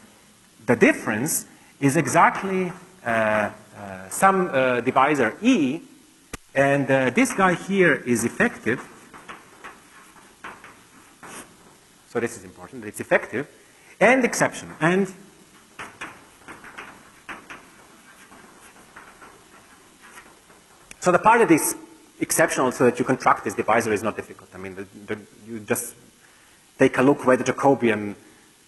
the difference is exactly some divisor E, and this guy here is effective. So this is important. It's effective and exception. And so the part that is exceptional so that you construct this divisor is not difficult. I mean, you just take a look where the Jacobian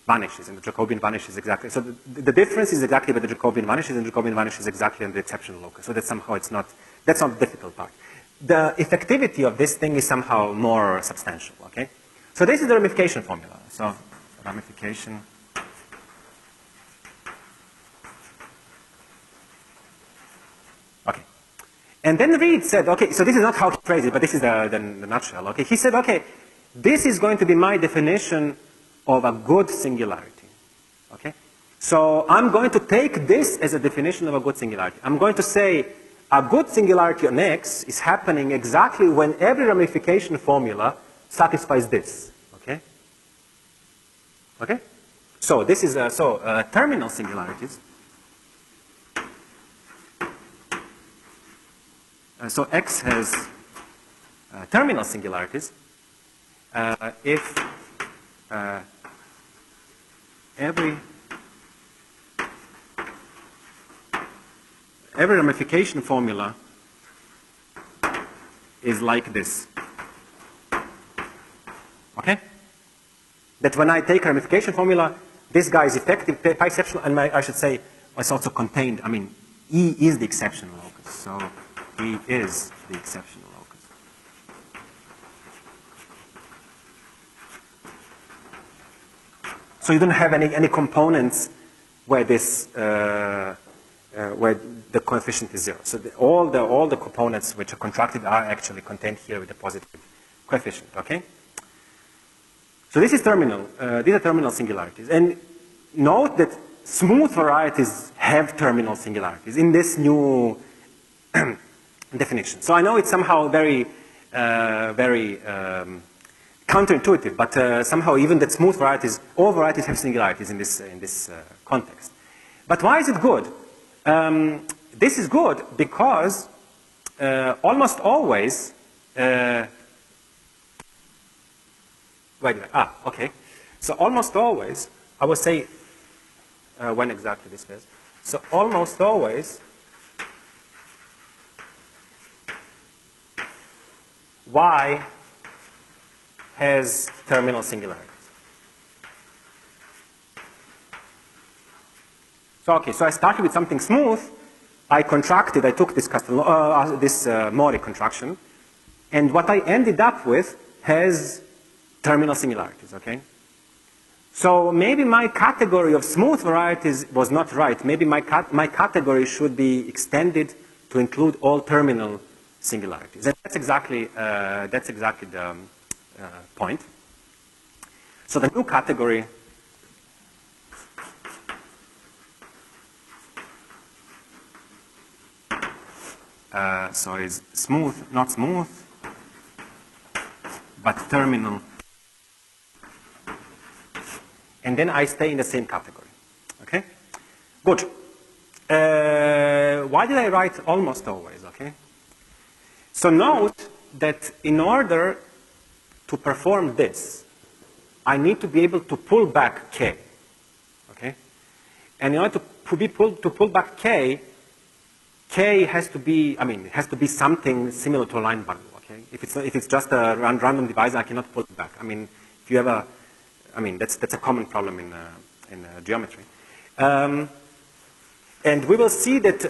vanishes, and the Jacobian vanishes exactly. So the difference is exactly where the Jacobian vanishes, and the Jacobian vanishes exactly on the exceptional locus. So that somehow it's not, that's not the difficult part. The effectivity of this thing is somehow more substantial, okay? So this is the ramification formula. So ramification. Okay. And then Reed said, okay, so this is not how he phrased it, but this is the nutshell, okay? He said, okay, this is going to be my definition of a good singularity, okay? So I'm going to take this as a definition of a good singularity. I'm going to say a good singularity on X is happening exactly when every ramification formula satisfies this, okay? Okay? So this is, terminal singularities. So X has terminal singularities if every ramification formula is like this. Okay? That when I take a ramification formula, this guy is effective, pi exceptional, and I should say it's also contained. I mean, E is the exceptional locus. So E is the exceptional locus. So you don't have any components where this where the coefficient is 0. So all the components which are contracted are actually contained here with the positive coefficient. Okay. So this is terminal. These are terminal singularities, and note that smooth varieties have terminal singularities in this new definition. So I know it's somehow very counterintuitive, but somehow even that smooth varieties, all varieties have singularities in this context. But why is it good? This is good because almost always. Okay. So almost always, I would say when exactly this is. So almost always, Y has terminal singularities. So okay, so I started with something smooth. I contracted. I took this Mori contraction, and what I ended up with has terminal singularities. Okay. So maybe my category of smooth varieties was not right. Maybe my category should be extended to include all terminal singularities. And that's exactly the point. So the new category so is smooth, not smooth, but terminal. And then I stay in the same category. Okay? Good. Why did I write almost always? Okay? So note that in order to perform this, I need to be able to pull back K. Okay? And in order to pull back K, K has to be, it has to be something similar to a line bundle. Okay? If it's just a random divisor, I cannot pull it back. I mean, if you have a, that's a common problem in geometry. And we will see that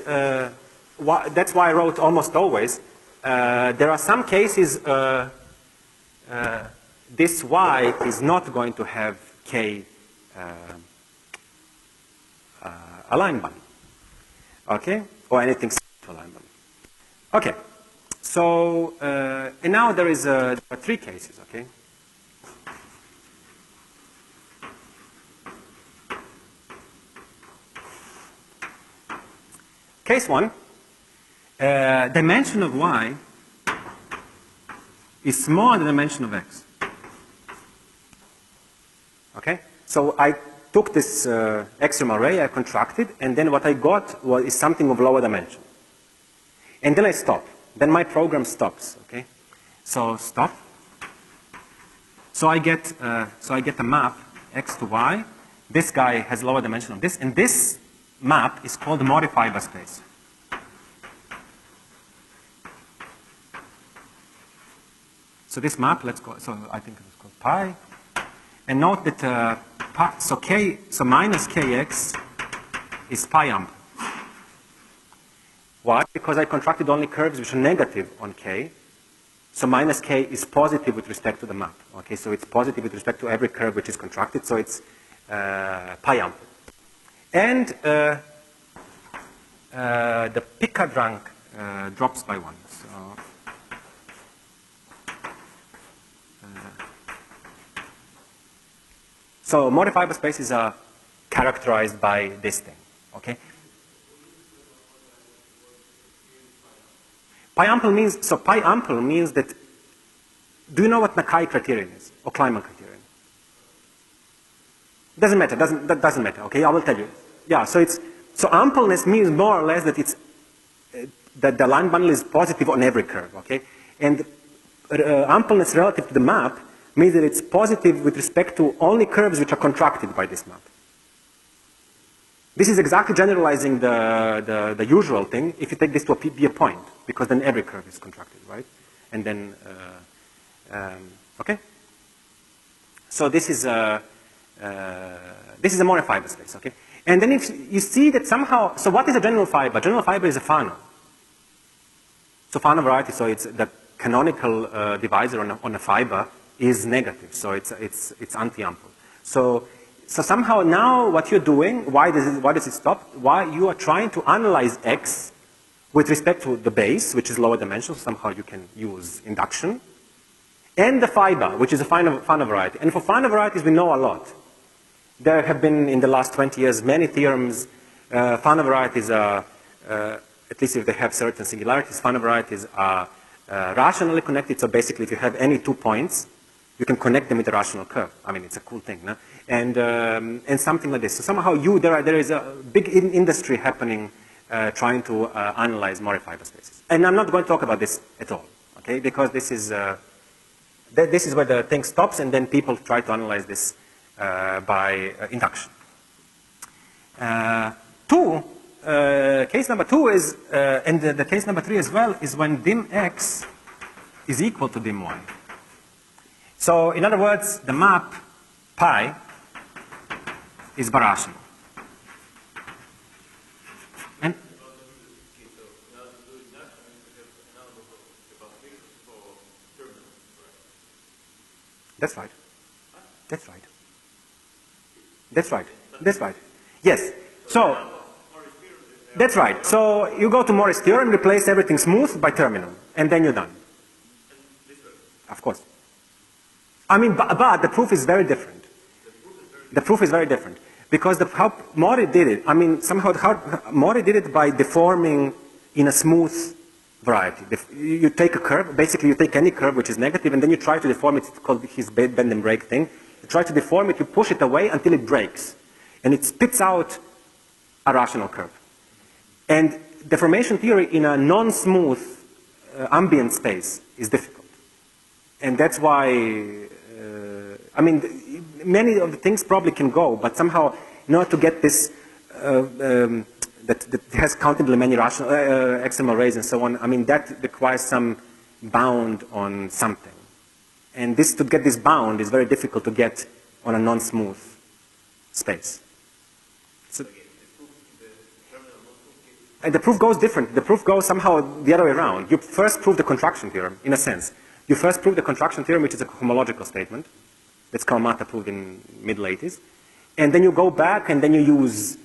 that's why I wrote almost always. There are some cases this Y is not going to have K a line bundle. Okay? Or anything similar to a line bundle. Okay. So, and now there are 3 cases, okay? Case 1, dimension of Y is smaller than the dimension of X. Okay? So I took this axiom array, I contracted, and then what I got is something of lower dimension. And then I stop. Then my program stops. Okay? So stop. So I get a map x to y. This guy has lower dimension of this, and this map is called the modifiable space. So this map, let's go. So I think it's called pi. And note that so minus kx is pi amp. Why? Because I contracted only curves which are negative on k. So minus k is positive with respect to the map. Okay, so it's positive with respect to every curve which is contracted. So it's pi amp. And the picard rank drops by 1. So modifiable spaces are characterized by this thing. Okay. Pi ample means that. Do you know what Nakai criterion is, or Kleiman criterion? Doesn't matter. That doesn't matter. Okay, I will tell you. Yeah. So ampleness means more or less that it's that the line bundle is positive on every curve. Okay, and ampleness relative to the map means that it's positive with respect to only curves which are contracted by this map. This is exactly generalizing the usual thing if you take this to be a point, because then every curve is contracted, right? And then, okay? So this is a modifiable space, okay? And then if you see that somehow, so what is a general fiber? General fiber is a Fano. So Fano variety, so it's the canonical divisor on a fiber is negative, so it's anti-ample. So somehow now what you're doing, why does it stop? Why you are trying to analyze X with respect to the base, which is lower dimensional, somehow you can use induction, and the fiber, which is a Fano variety. And for Fano varieties, we know a lot. There have been, in the last 20 years, many theorems. Fano varieties are, at least if they have certain singularities, Fano varieties are rationally connected. So basically, if you have any 2 points, you can connect them with a rational curve. I mean, it's a cool thing, no? And something like this. So somehow there is a big industry happening trying to analyze modifiable spaces. And I'm not going to talk about this at all, okay? Because this is where the thing stops, and then people try to analyze this by induction. Case number 2 is, and the case number 3 as well, is when dim x is equal to dim y. So in other words, the map pi is birational. And that's right. That's right. That's right. That's right. Yes. So that's right. So you go to Morris theorem, replace everything smooth by terminal, and then you're done. Of course. I mean, but the proof is very different. The proof is very different. Because how Mori did it, I mean, somehow how Mori did it by deforming in a smooth variety. You take a curve, basically you take any curve which is negative, and then you try to deform it. It's called his bend and break thing. You try to deform it, you push it away until it breaks. And it spits out a rational curve. And deformation theory in a non-smooth ambient space is difficult. And that's why, I mean, many of the things probably can go, but somehow in order to get this, that has countably many rational external arrays and so on, I mean, that requires some bound on something. And this, to get this bound is very difficult to get on a non-smooth space. So, and the proof goes different. The proof goes somehow the other way around. You first prove the contraction theorem, in a sense. You first prove the contraction theorem, which is a homological statement. That's Kalamata proved in mid-80s. And then you go back and then you use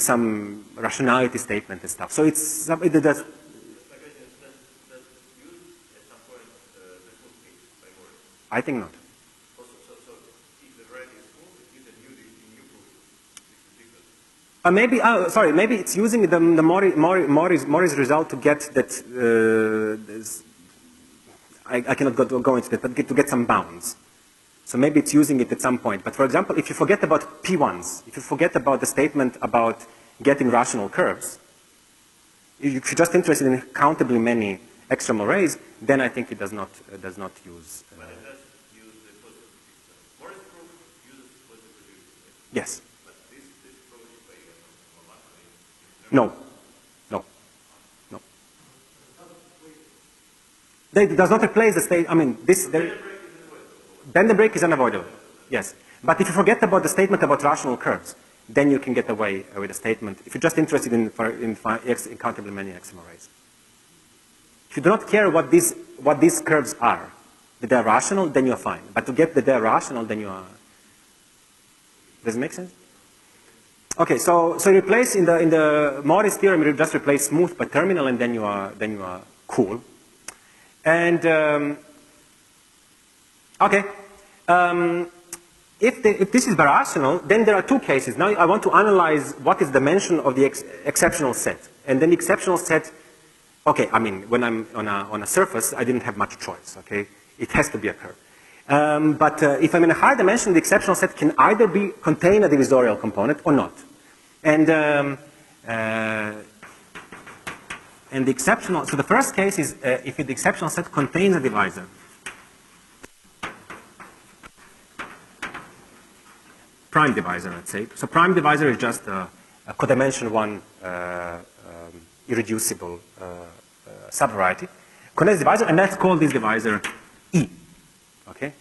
some rationality statement and stuff. So it's, I think not. Maybe, sorry, maybe it's using the Mori's result to get that, I cannot go into that, but to get some bounds. So maybe it's using it at some point. But for example, if you forget about P1s, if you forget about the statement about getting rational curves, if you're just interested in countably many extreme arrays, then I think it does not use. But it does use the positive prefix. Morris proof uses positive prefix. Yes. But this approach by No. No. No. It does not replace the state. I mean, this. Then the break is unavoidable. Yes. But if you forget about the statement about rational curves, then you can get away with a statement. If you're just interested in countably many extreme arrays. If you do not care what these curves are, that they're rational, then you're fine. But to get that they're rational, then you are. Does it make sense? Okay, so you replace in the Morris theorem, you just replace smooth by terminal, and then you are cool. And okay, if this is birational, then there are two cases. Now I want to analyze what is the dimension of the exceptional set, and then the exceptional set. Okay, I mean, when I'm on a surface, I didn't have much choice, okay? It has to be a curve. But if I'm in a higher dimension, the exceptional set can either contain a divisorial component or not. And the exceptional, so the first case is if the exceptional set contains a divisor. Prime divisor, let's say. So prime divisor is just a codimension one irreducible subvariety. Contains divisor, and let's call this divisor E. Okay?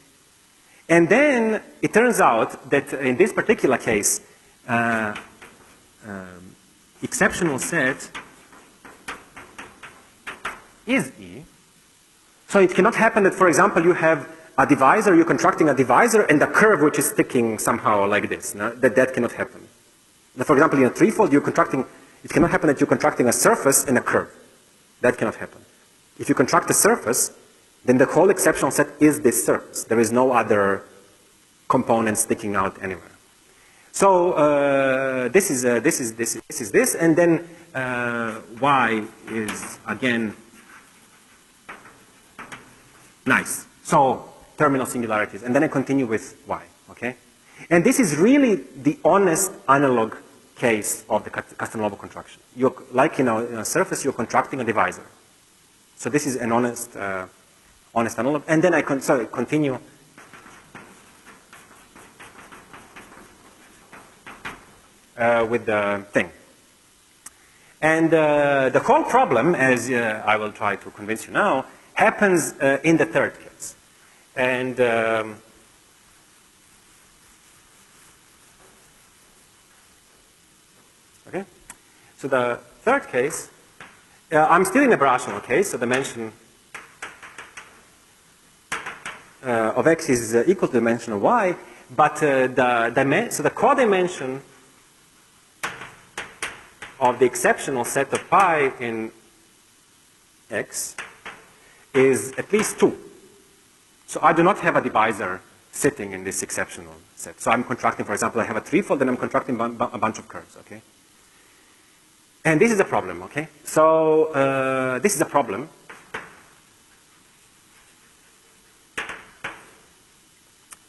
And then it turns out that in this particular case, exceptional set is E. So it cannot happen that, for example, you have a divisor, you're constructing a divisor, and a curve which is sticking somehow like this. No? That cannot happen. Now, for example, in a threefold, it cannot happen that you're constructing a surface and a curve. That cannot happen. If you construct a surface, then the whole exceptional set is this surface. There is no other component sticking out anywhere. So this is this, and then Y is again nice. So terminal singularities, and then I continue with Y. Okay, and this is really the honest analog case of the custom Lobo construction. You're like in a surface, you're constructing a divisor. So this is an honest analog, and then I continue. With the thing. And the whole problem, as I will try to convince you now, happens in the third case. And okay, so the third case, I'm still in a birational case, so the dimension of X is equal to the dimension of Y, but so the codimension of the exceptional set of pi in X is at least 2. So I do not have a divisor sitting in this exceptional set. So I'm constructing, for example, I have a threefold and I'm constructing a bunch of curves, okay? And this is a problem, okay? So this is a problem.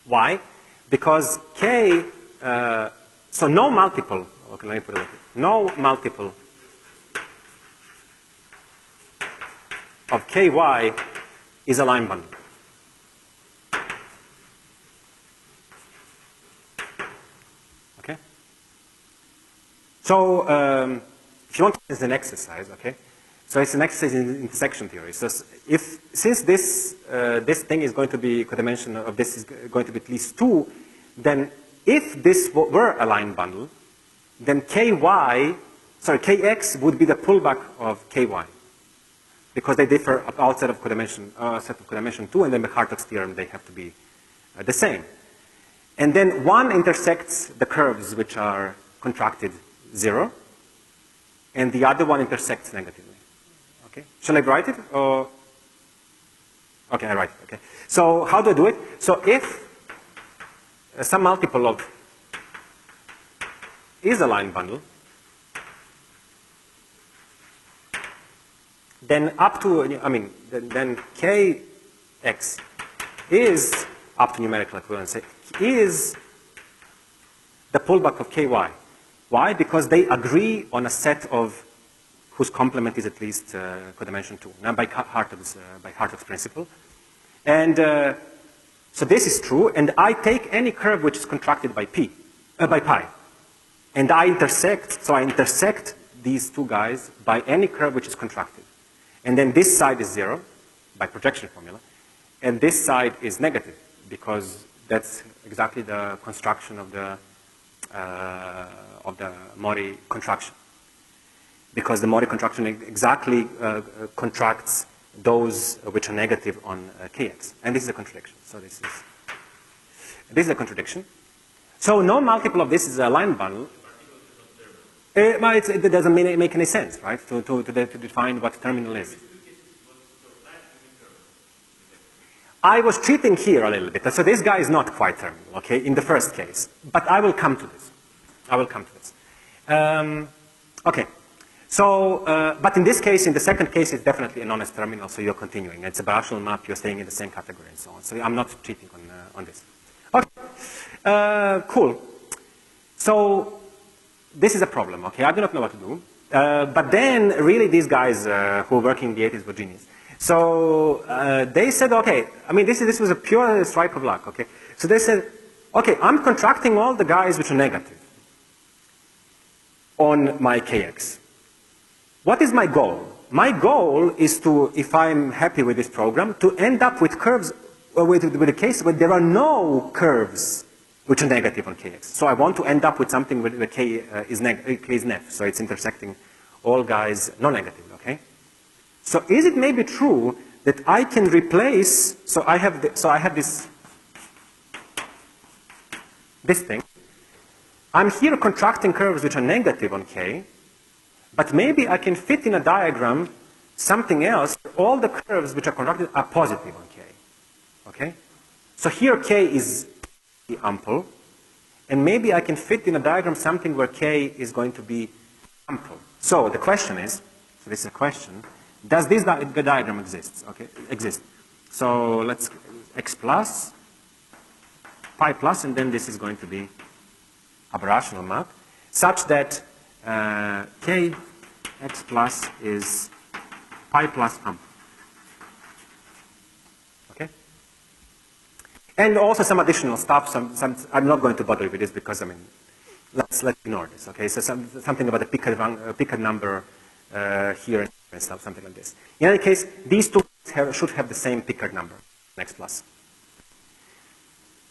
Why? Because K, so no multiple, okay, let me put it like this. No multiple of Ky is a line bundle. Okay? So if you want, it's an exercise, okay? So it's an exercise in intersection theory. So since this thing is going to be, codimension of this is going to be at least 2, then if this were a line bundle, then Kx would be the pullback of Ky, because they differ outside of set of codimension 2, and then by Hartog's theorem they have to be the same. And then one intersects the curves which are contracted 0, and the other one intersects negatively. Okay, shall I write it? Or okay, I write it. Okay. So how do I do it? So if some multiple of is a line bundle, then up to, I mean, then Kx is up to numerical equivalence, is the pullback of ky. Why? Because they agree on a set of whose complement is at least codimension 2, now by Hartog's principle. And so this is true, and I take any curve which is contracted by pi. And I intersect these two guys by any curve which is contracted. And then this side is 0 by projection formula, and this side is negative because that's exactly the construction of the Mori contraction. Because the Mori contraction exactly contracts those which are negative on kx. And this is a contradiction. So this is a contradiction. So no multiple of this is a line bundle. But it doesn't make any sense, right, to define what terminal is. I was cheating here a little bit. So this guy is not quite terminal, okay, in the first case. But I will come to this. Okay. So, but in this case, in the second case, it's definitely an honest terminal, so you're continuing. It's a rational map, you're staying in the same category and so on. So I'm not cheating on this. Okay, cool. So this is a problem, okay? I do not know what to do. But then, really, these guys who were working in the 80s were genius. So they said, okay, I mean, this was a pure strike of luck, okay? So they said, okay, I'm contracting all the guys which are negative on my kx. What is my goal? My goal is to, if I'm happy with this program, to end up with curves, with a case where there are no curves which are negative on kx. So I want to end up with something where k is nef, so it's intersecting all guys non-negative, okay? So is it maybe true that I can replace, so I have this thing. I'm here contracting curves which are negative on k, but maybe I can fit in a diagram something else. All the curves which are contracted are positive on k. Okay? So here k is the ample, and maybe I can fit in a diagram something where k is going to be ample. So the question is, so this is a question, does this diagram exist? Okay, exist. So let's x plus, pi plus, and then this is going to be a rational map, such that k x plus is pi plus amp. Okay? And also some additional stuff. I'm not going to bother with this because, I mean, let's ignore this. Okay? So something about the Picard number here and stuff, something like this. In any case, these two should have the same Picard number, x plus.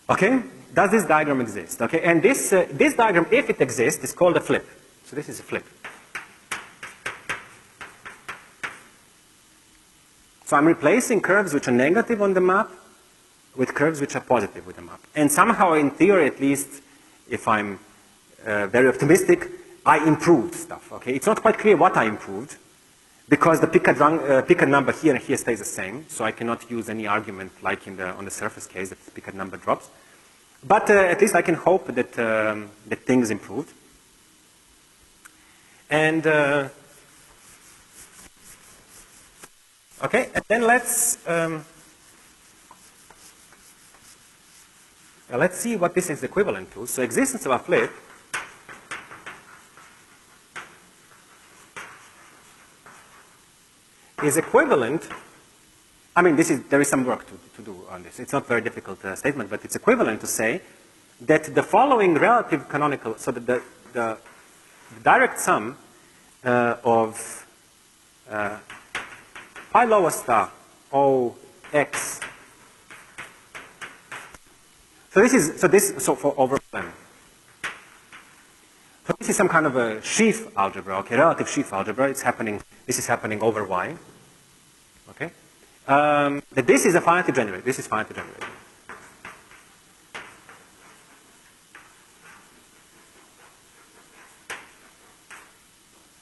Okay? Does this diagram exist? Okay? And this diagram, if it exists, is called a flip. So this is a flip. So I'm replacing curves which are negative on the map with curves which are positive with the map. And somehow, in theory at least, if I'm very optimistic, I improved stuff. Okay? It's not quite clear what I improved, because the Picard number here and here stays the same, so I cannot use any argument like on the surface case that the Picard number drops. But at least I can hope that, that things improved. And okay, and then let's see what this is equivalent to. So existence of a flip is equivalent. I mean, there is some work to do on this. It's not a very difficult statement, but it's equivalent to say that the following relative canonical, so that the direct sum of pi lower star O x. So for over n. So this is some kind of a sheaf algebra, okay, relative sheaf algebra. This is happening over y. Okay? That this is a finitely generated. This is finitely generated.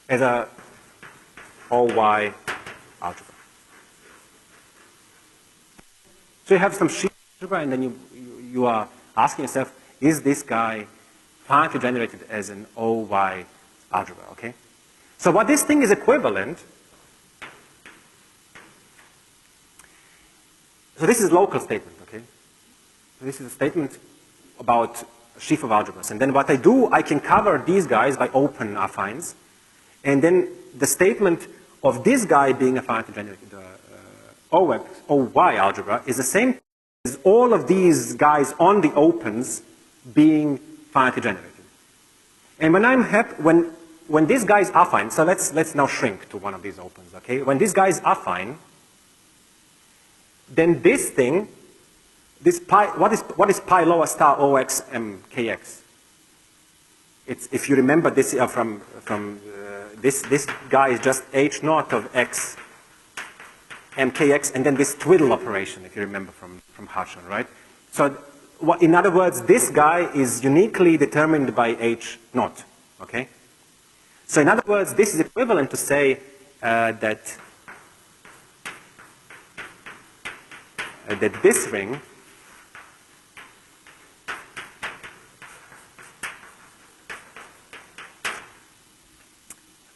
As a OY algebra. So you have some sheaf algebra, and then you are asking yourself, is this guy finitely generated as an OY algebra? Okay? So what this thing is equivalent. So this is local statement, okay? This is a statement about a sheaf of algebras. And then what I do, I can cover these guys by open affines. And then the statement of this guy being a finitely generated OY algebra is the same as all of these guys on the opens being finitely generated. And when I'm happy, when this guy is affine, so let's now shrink to one of these opens, okay? When this guy is affine, then this thing, this pi, what is pi lower star OX MKX? It's, if you remember this from this guy is just H naught of X MKX, and then this twiddle operation, if you remember from Harshon, right? So in other words, this guy is uniquely determined by H naught, okay? So in other words, this is equivalent to say that this ring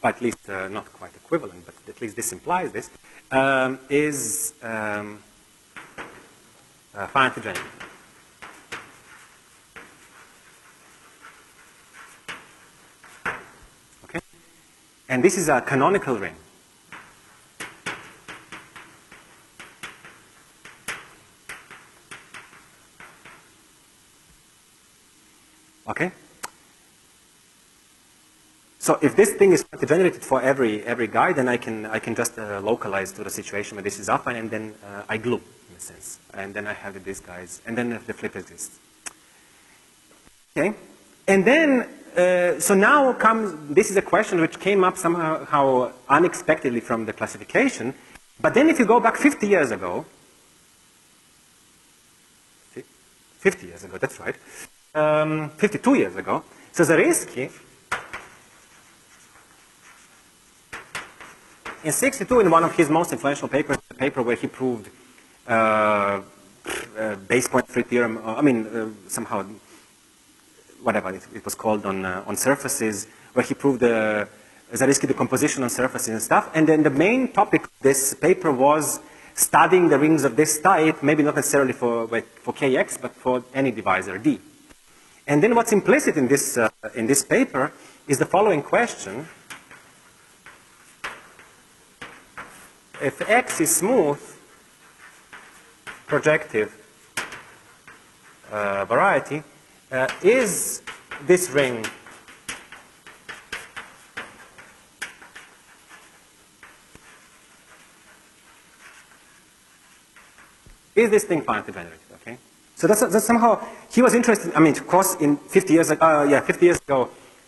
or at least not quite equivalent, but at least this implies this, is finitely generated. Okay? And this is a canonical ring. Okay? So if this thing is generated for every guy, then I can just localize to the situation where this is affine, and then I glue in a sense, and then I have these guys, and then the flip exists. Okay, and then so now comes this is a question which came up somehow unexpectedly from the classification, but then if you go back 50 years ago, 50 years ago, that's right, 52 years ago, so Zariski. In 62, in one of his most influential papers, a paper where he proved base point free theorem, somehow, whatever it was called on surfaces, where he proved Zariski decomposition on surfaces and stuff. And then the main topic of this paper was studying the rings of this type, maybe not necessarily for Kx, but for any divisor D. And then what's implicit in this paper is the following question. If X is smooth, projective variety, is this ring finitely generated? Okay, so that's somehow he was interested. I mean, of course, in 50 years ago,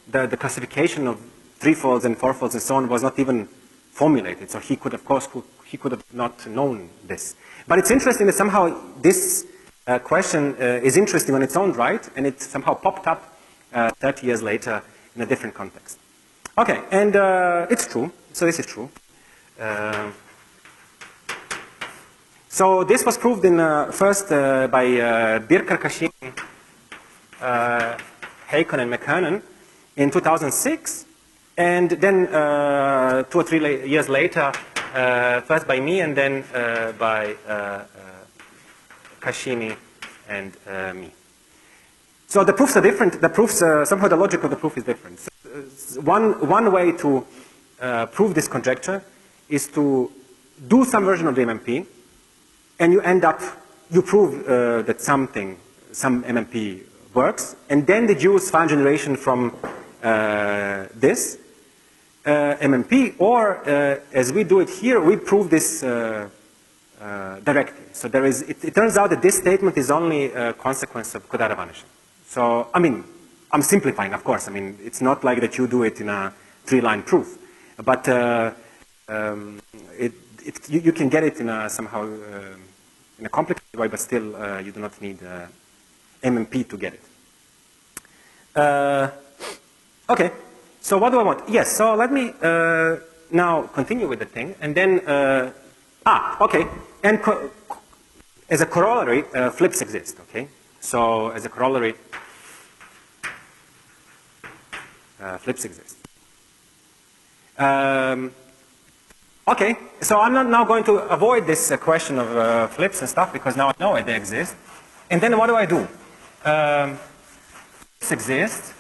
the classification of threefolds and fourfolds and so on was not even formulated, so he could, of course, he could have not known this. But it's interesting that somehow this question is interesting on its own right, and it somehow popped up 30 years later in a different context. Okay, and it's true. So this is true. So this was proved in first by Birker, Kashini, Hakon, and McKernan in 2006. And then 2 or 3 years later, first by me and then by Kashini and me. So the proofs are different. The proofs, somehow the logic of the proof is different. So, one way to prove this conjecture is to do some version of the MMP, and you prove that some MMP works, and then deduce final generation from this MMP, or as we do it here, we prove this directly. So it turns out that this statement is only a consequence of Kodara vanishing. So, I mean, I'm simplifying, of course. I mean, it's not like that you do it in a 3-line proof, but you can get it in a somehow in a complicated way, but still you do not need MMP to get it. Okay. So what do I want? Yes, so let me now continue with the thing, and then, okay, and as a corollary, flips exist, okay? So as a corollary, flips exist. Okay, so I'm not now going to avoid this question of flips and stuff, because now I know they exist. And then what do? This exists.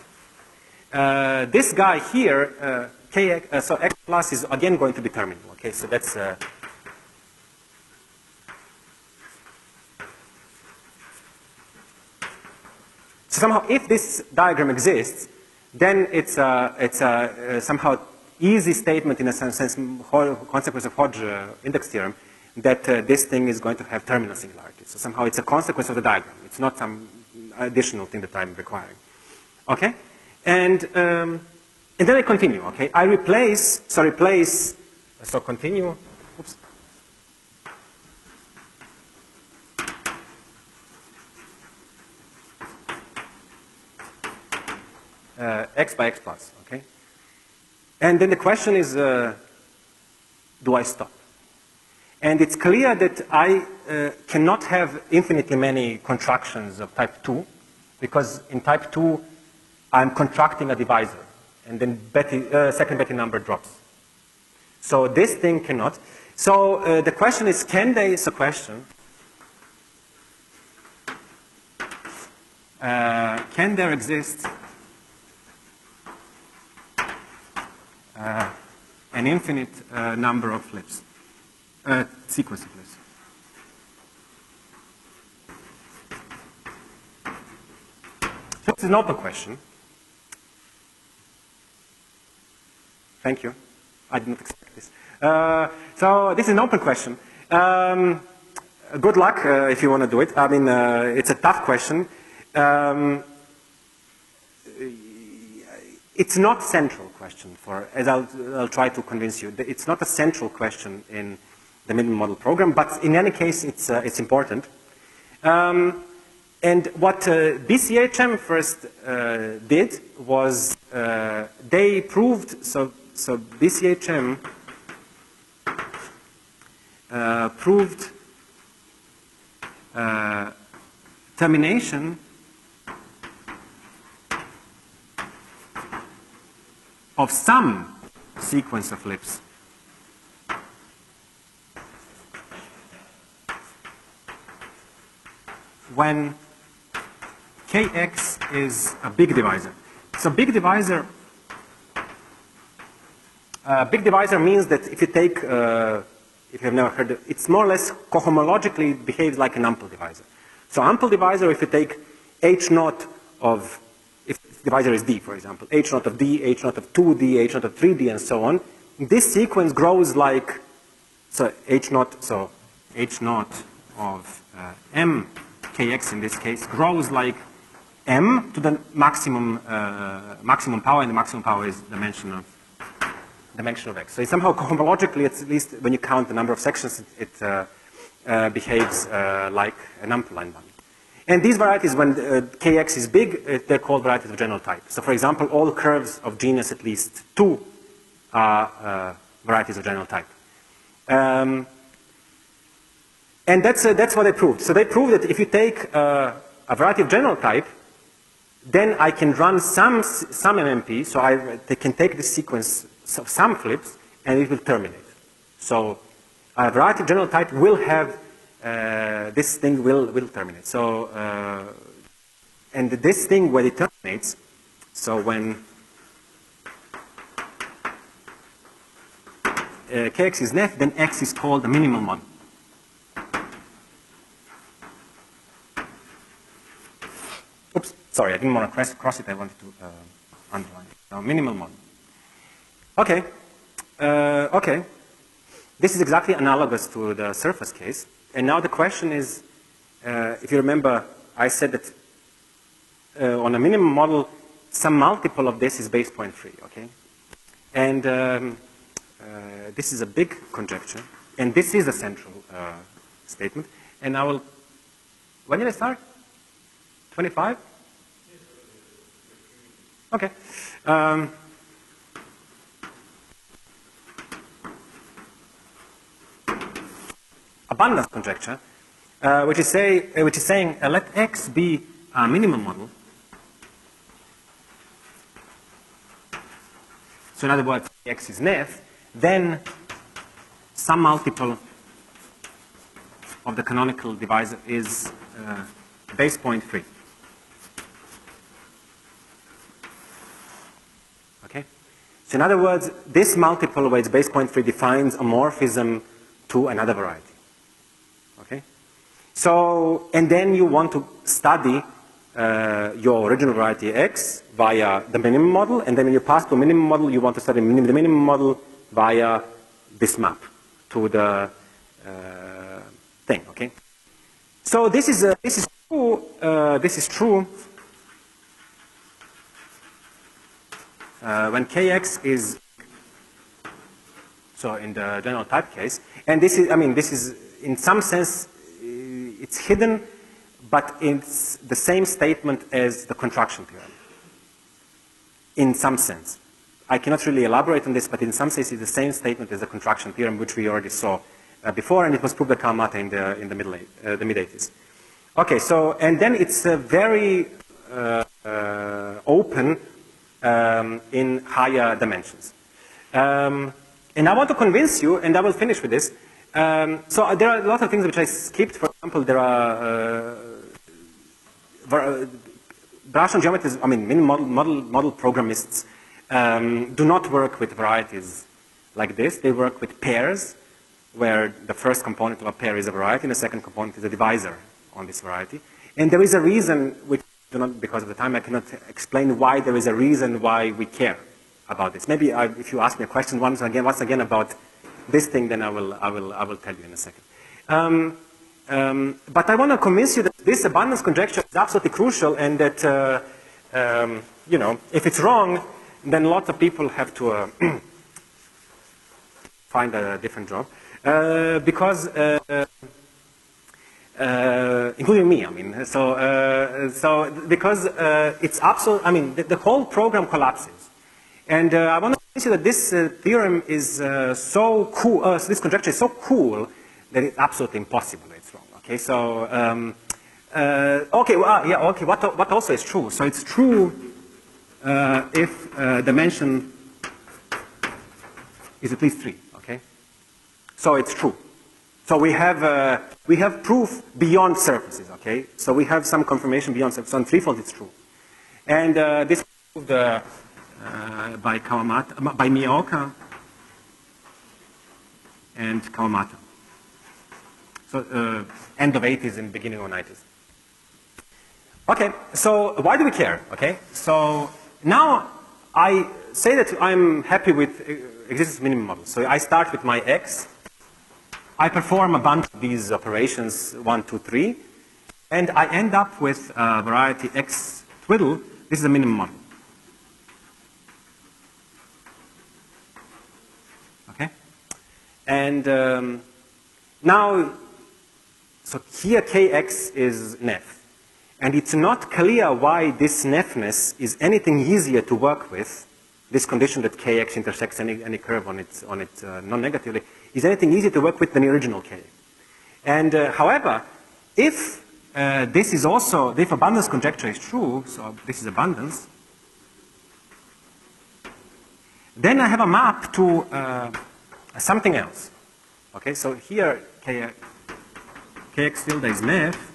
This guy here, Kx, so x plus is again going to be terminal. Okay, so that's so somehow if this diagram exists, then it's somehow easy statement in a sense, consequence of Hodge index theorem, that this thing is going to have terminal singularity. So somehow it's a consequence of the diagram. It's not some additional thing that I'm requiring. Okay? And then I continue, okay? I replace, so continue, oops. X by x plus, okay? And then the question is, do I stop? And it's clear that I cannot have infinitely many contractions of type 2, because in type 2, I'm contracting a divisor, and then second Betti number drops. So this thing cannot. So the question is, can there exist an infinite number of flips, sequence of flips? So it's an open question. Thank you. I did not expect this. So this is an open question. Good luck if you want to do it. I mean, it's a tough question. It's not central question for, as I'll try to convince you. It's not a central question in the minimal model program, but in any case, it's important. And what BCHM first did was they proved, so BCHM proved termination of some sequence of flips when Kx is a big divisor. So big divisor means that if you take, if you've never heard of it, it's more or less cohomologically behaves like an ample divisor. So ample divisor, if you take H naught of, if the divisor is D, for example, H naught of D, H naught of 2D, H naught of 3D, and so on, this sequence grows like, so H naught of M Kx in this case grows like M to the maximum power, and the maximum power is dimension of X. So it's somehow cohomologically, at least when you count the number of sections, it behaves like an ample line bundle. And these varieties, when Kx is big, they're called varieties of general type. So for example, all curves of genus at least 2 are varieties of general type. And that's what they proved. So they proved that if you take a variety of general type, then I can run some MMP, so they can take this sequence of some flips, and it will terminate. So a variety of general type will have, this thing will terminate. So, and this thing when it terminates, so when Kx is net, then X is called a minimal model. Oops, sorry, I didn't want to cross it, I wanted to underline it. So minimal model. Okay, okay. This is exactly analogous to the surface case. And now the question is, if you remember, I said that on a minimum model, some multiple of this is base point free, okay? And this is a big conjecture, and this is a central statement. And I will, when did I start? 25? Okay. Abundance conjecture, which is saying let X be a minimum model. So in other words, X is nth, then some multiple of the canonical divisor is base point free. Okay? So in other words, this multiple where it's base point free defines a morphism to another variety. Okay? So, and then you want to study your original variety X via the minimum model, and then when you pass to a minimum model, you want to study the minimum model via this map to the thing. Okay. So this is true. This is true when Kx is so in the general type case, and this is, I mean, this is in some sense it's hidden, but it's the same statement as the contraction theorem. In some sense. I cannot really elaborate on this, but in some sense it's the same statement as the contraction theorem, which we already saw before, and it was proved by Kawamata in the mid-80s. Okay, so, and then it's very open in higher dimensions. And I want to convince you, and I will finish with this. So there are a lot of things which I skipped. For example, there are Brownian geometries, I mean, many model programists do not work with varieties like this. They work with pairs, where the first component of a pair is a variety, and the second component is a divisor on this variety. And there is a reason, which do not, because of the time, I cannot explain why there is a reason why we care about this. Maybe if you ask me a question once again about this thing, then I will tell you in a second. But I want to convince you that this abundance conjecture is absolutely crucial, and that you know, if it's wrong, then lots of people have to find a different job, because including me. I mean, so because it's absolute. I mean, the whole program collapses, and I want to convince you that this theorem is so cool. This conjecture is so cool that it's absolutely impossible. Okay, so, okay, well, yeah, okay, what also is true? So it's true if dimension is at least 3, okay? So it's true. So we have proof beyond surfaces, okay? So we have some confirmation beyond surfaces. So on threefold it's true. And this is proved by Kawamata, by Miyaoka and Kawamata. So end of 80s and beginning of 90s. Okay, so why do we care? Okay, so now I say that I'm happy with existence minimum models. So I start with my X. I perform a bunch of these operations, 1, 2, 3, and I end up with a variety X twiddle. This is a minimum model. Okay, and now. So here Kx is Neff. And it's not clear why this Neffness is anything easier to work with, this condition that Kx intersects any curve on it non-negatively, is anything easier to work with than the original K. And however, if this is also, if abundance conjecture is true, so this is abundance, then I have a map to something else. Okay, so here Kx tilde is Neff,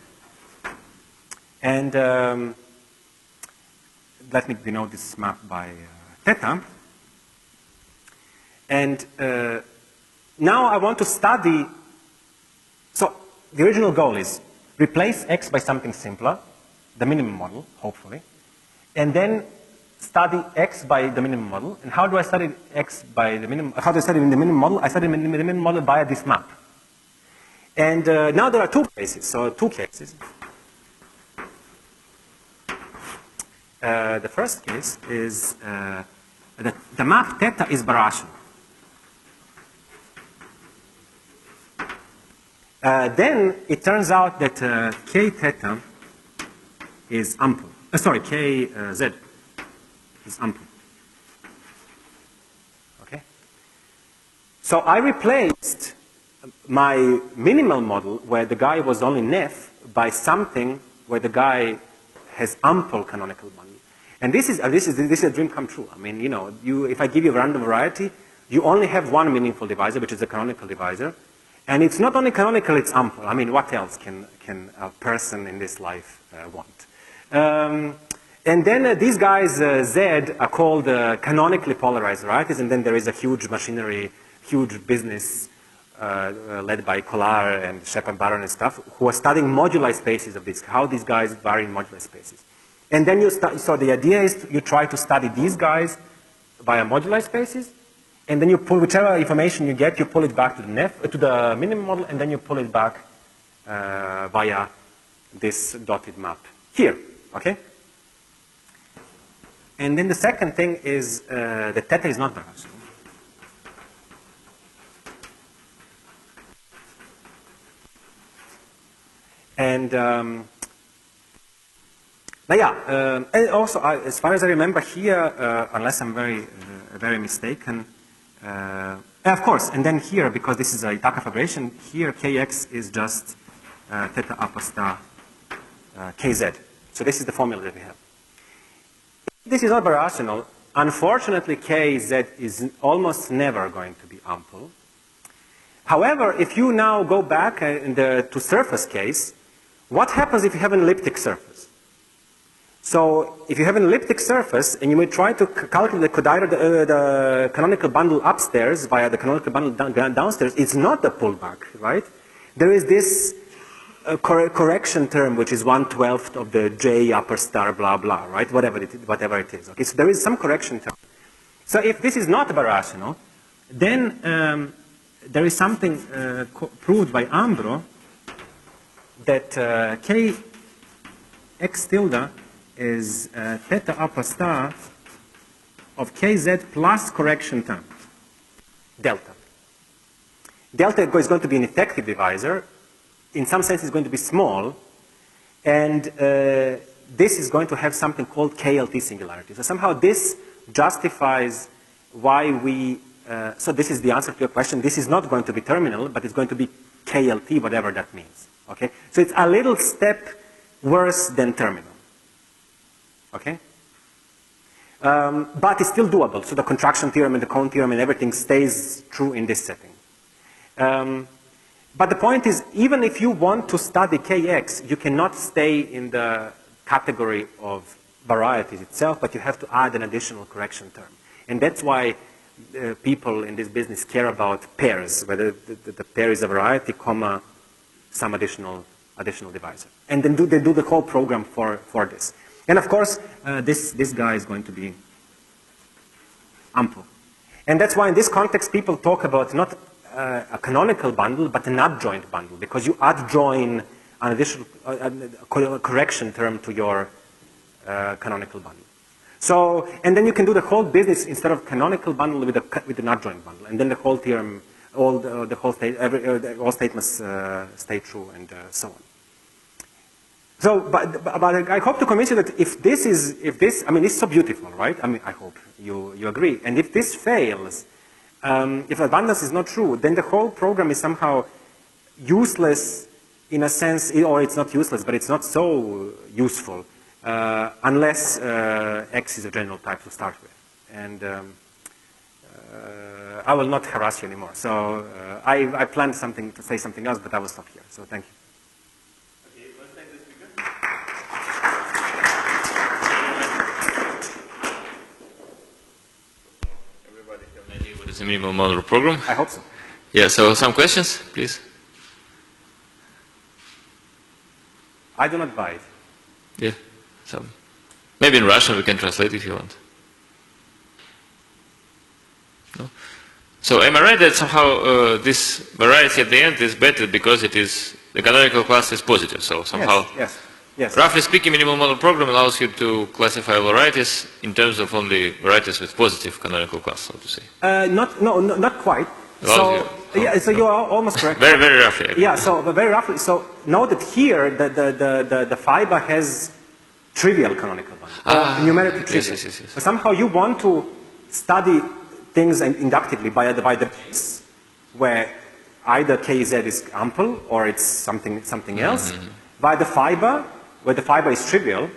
and let me denote this map by theta. And now I want to study, so the original goal is replace X by something simpler, the minimum model, hopefully, and then study X by the minimum model. And how do I study X by the minimum, how do I study in the minimum model? I study in the minimum model via this map. And now there are two cases. The first case is that the map theta is birational. Then it turns out that k theta is ample. Sorry, k z is ample. Okay. So I replaced my minimal model, where the guy was only Neff, by something where the guy has ample canonical bundle. And this is a dream come true. I mean, you know, if I give you a random variety, you only have one meaningful divisor, which is the canonical divisor, And it's not only canonical, it's ample. I mean, what else can a person in this life want? And then these guys, Z, are called canonically polarized varieties, and then there is a huge machinery, huge business led by Collar and Shepard Barron and stuff, who are studying moduli spaces of this, how these guys vary in moduli spaces. And then so the idea is you try to study these guys via moduli spaces, and then you pull whichever information you get, you pull it back to the minimum model, and then you pull it back via this dotted map here, okay? And then the second thing is that theta is not birational. And and also, as far as I remember here, unless I'm very mistaken, of course, and then here, because this is a Itaka fibration, here Kx is just theta alpha star Kz. So this is the formula that we have. If this is not birational, unfortunately Kz is almost never going to be ample. However, if you now go back to surface case, what happens if you have an elliptic surface? So if you have an elliptic surface and you may try to calculate the canonical bundle upstairs via the canonical bundle downstairs, it's not a pullback, right? There is this correction term, which is 1/12 of the J upper star blah blah, right? Whatever it is. Okay, so there is some correction term. So if this is not birational, then there is something proved by Ambro that Kx tilde is theta alpha star of Kz plus correction term, delta. Delta is going to be an effective divisor. In some sense, it's going to be small. And this is going to have something called KLT singularity. So somehow this justifies why we, so this is the answer to your question. This is not going to be terminal, but it's going to be KLT, whatever that means. Okay? So it's a little step worse than terminal. Okay? But it's still doable. So the contraction theorem and the cone theorem and everything stays true in this setting. But the point is, even if you want to study Kx, you cannot stay in the category of varieties itself, but you have to add an additional correction term. And that's why people in this business care about pairs, whether the pair is a variety, comma, some additional divisor. And then they do the whole program for this. And of course, this guy is going to be ample. And that's why in this context, people talk about not a canonical bundle, but an adjoint bundle, because you adjoin an additional correction term to your canonical bundle. So, and then you can do the whole business instead of canonical bundle with an adjoint bundle, and then the whole theorem, all statements stay true, and so on. So, but I hope to convince you that if this, I mean, it's so beautiful, right? I mean, I hope you agree. And if this fails, if abundance is not true, then the whole program is somehow useless in a sense, or it's not useless, but it's not so useful unless X is a general type to start with. And I will not harass you anymore. So I planned to say something else, but I will stop here. So thank you. Okay, let's thank the speaker. Everybody have an idea what is the minimal modular program? I hope so. Yeah, so some questions, please. I do not buy it. Yeah, some. Maybe in Russian we can translate if you want. No? So am I right that somehow this variety at the end is better because it is, the canonical class is positive, so somehow, yes. Roughly speaking, minimal model program allows you to classify varieties in terms of only varieties with positive canonical class, so to say. Not quite. So, yeah, so you are almost correct. Very, very roughly. Yeah, so very roughly. So note that here the fiber has trivial canonical bundle, numerically trivial. Yes. So somehow you want to study things inductively by the base, where either Kz is ample or it's something else. By the fiber, where the fiber is trivial,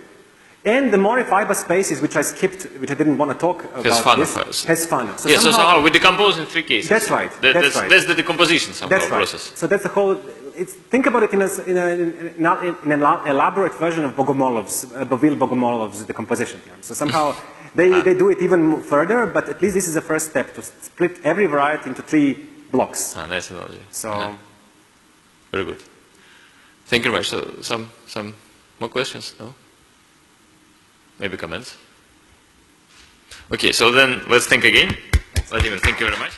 And the more fiber species, which I skipped, which I didn't want to talk about, has fauna. So somehow we decompose in three cases. That's right. That's the decomposition somehow process. So that's the whole. Think about it in an elaborate version of Bogomolov decomposition theorem. So somehow they do it even further, but at least this is the first step to split every variety into 3 blocks. Nice analogy. So very good. Thank you very much. So some more questions? No? Maybe comments? Okay, so then let's think again. Vladimir, thank you very much.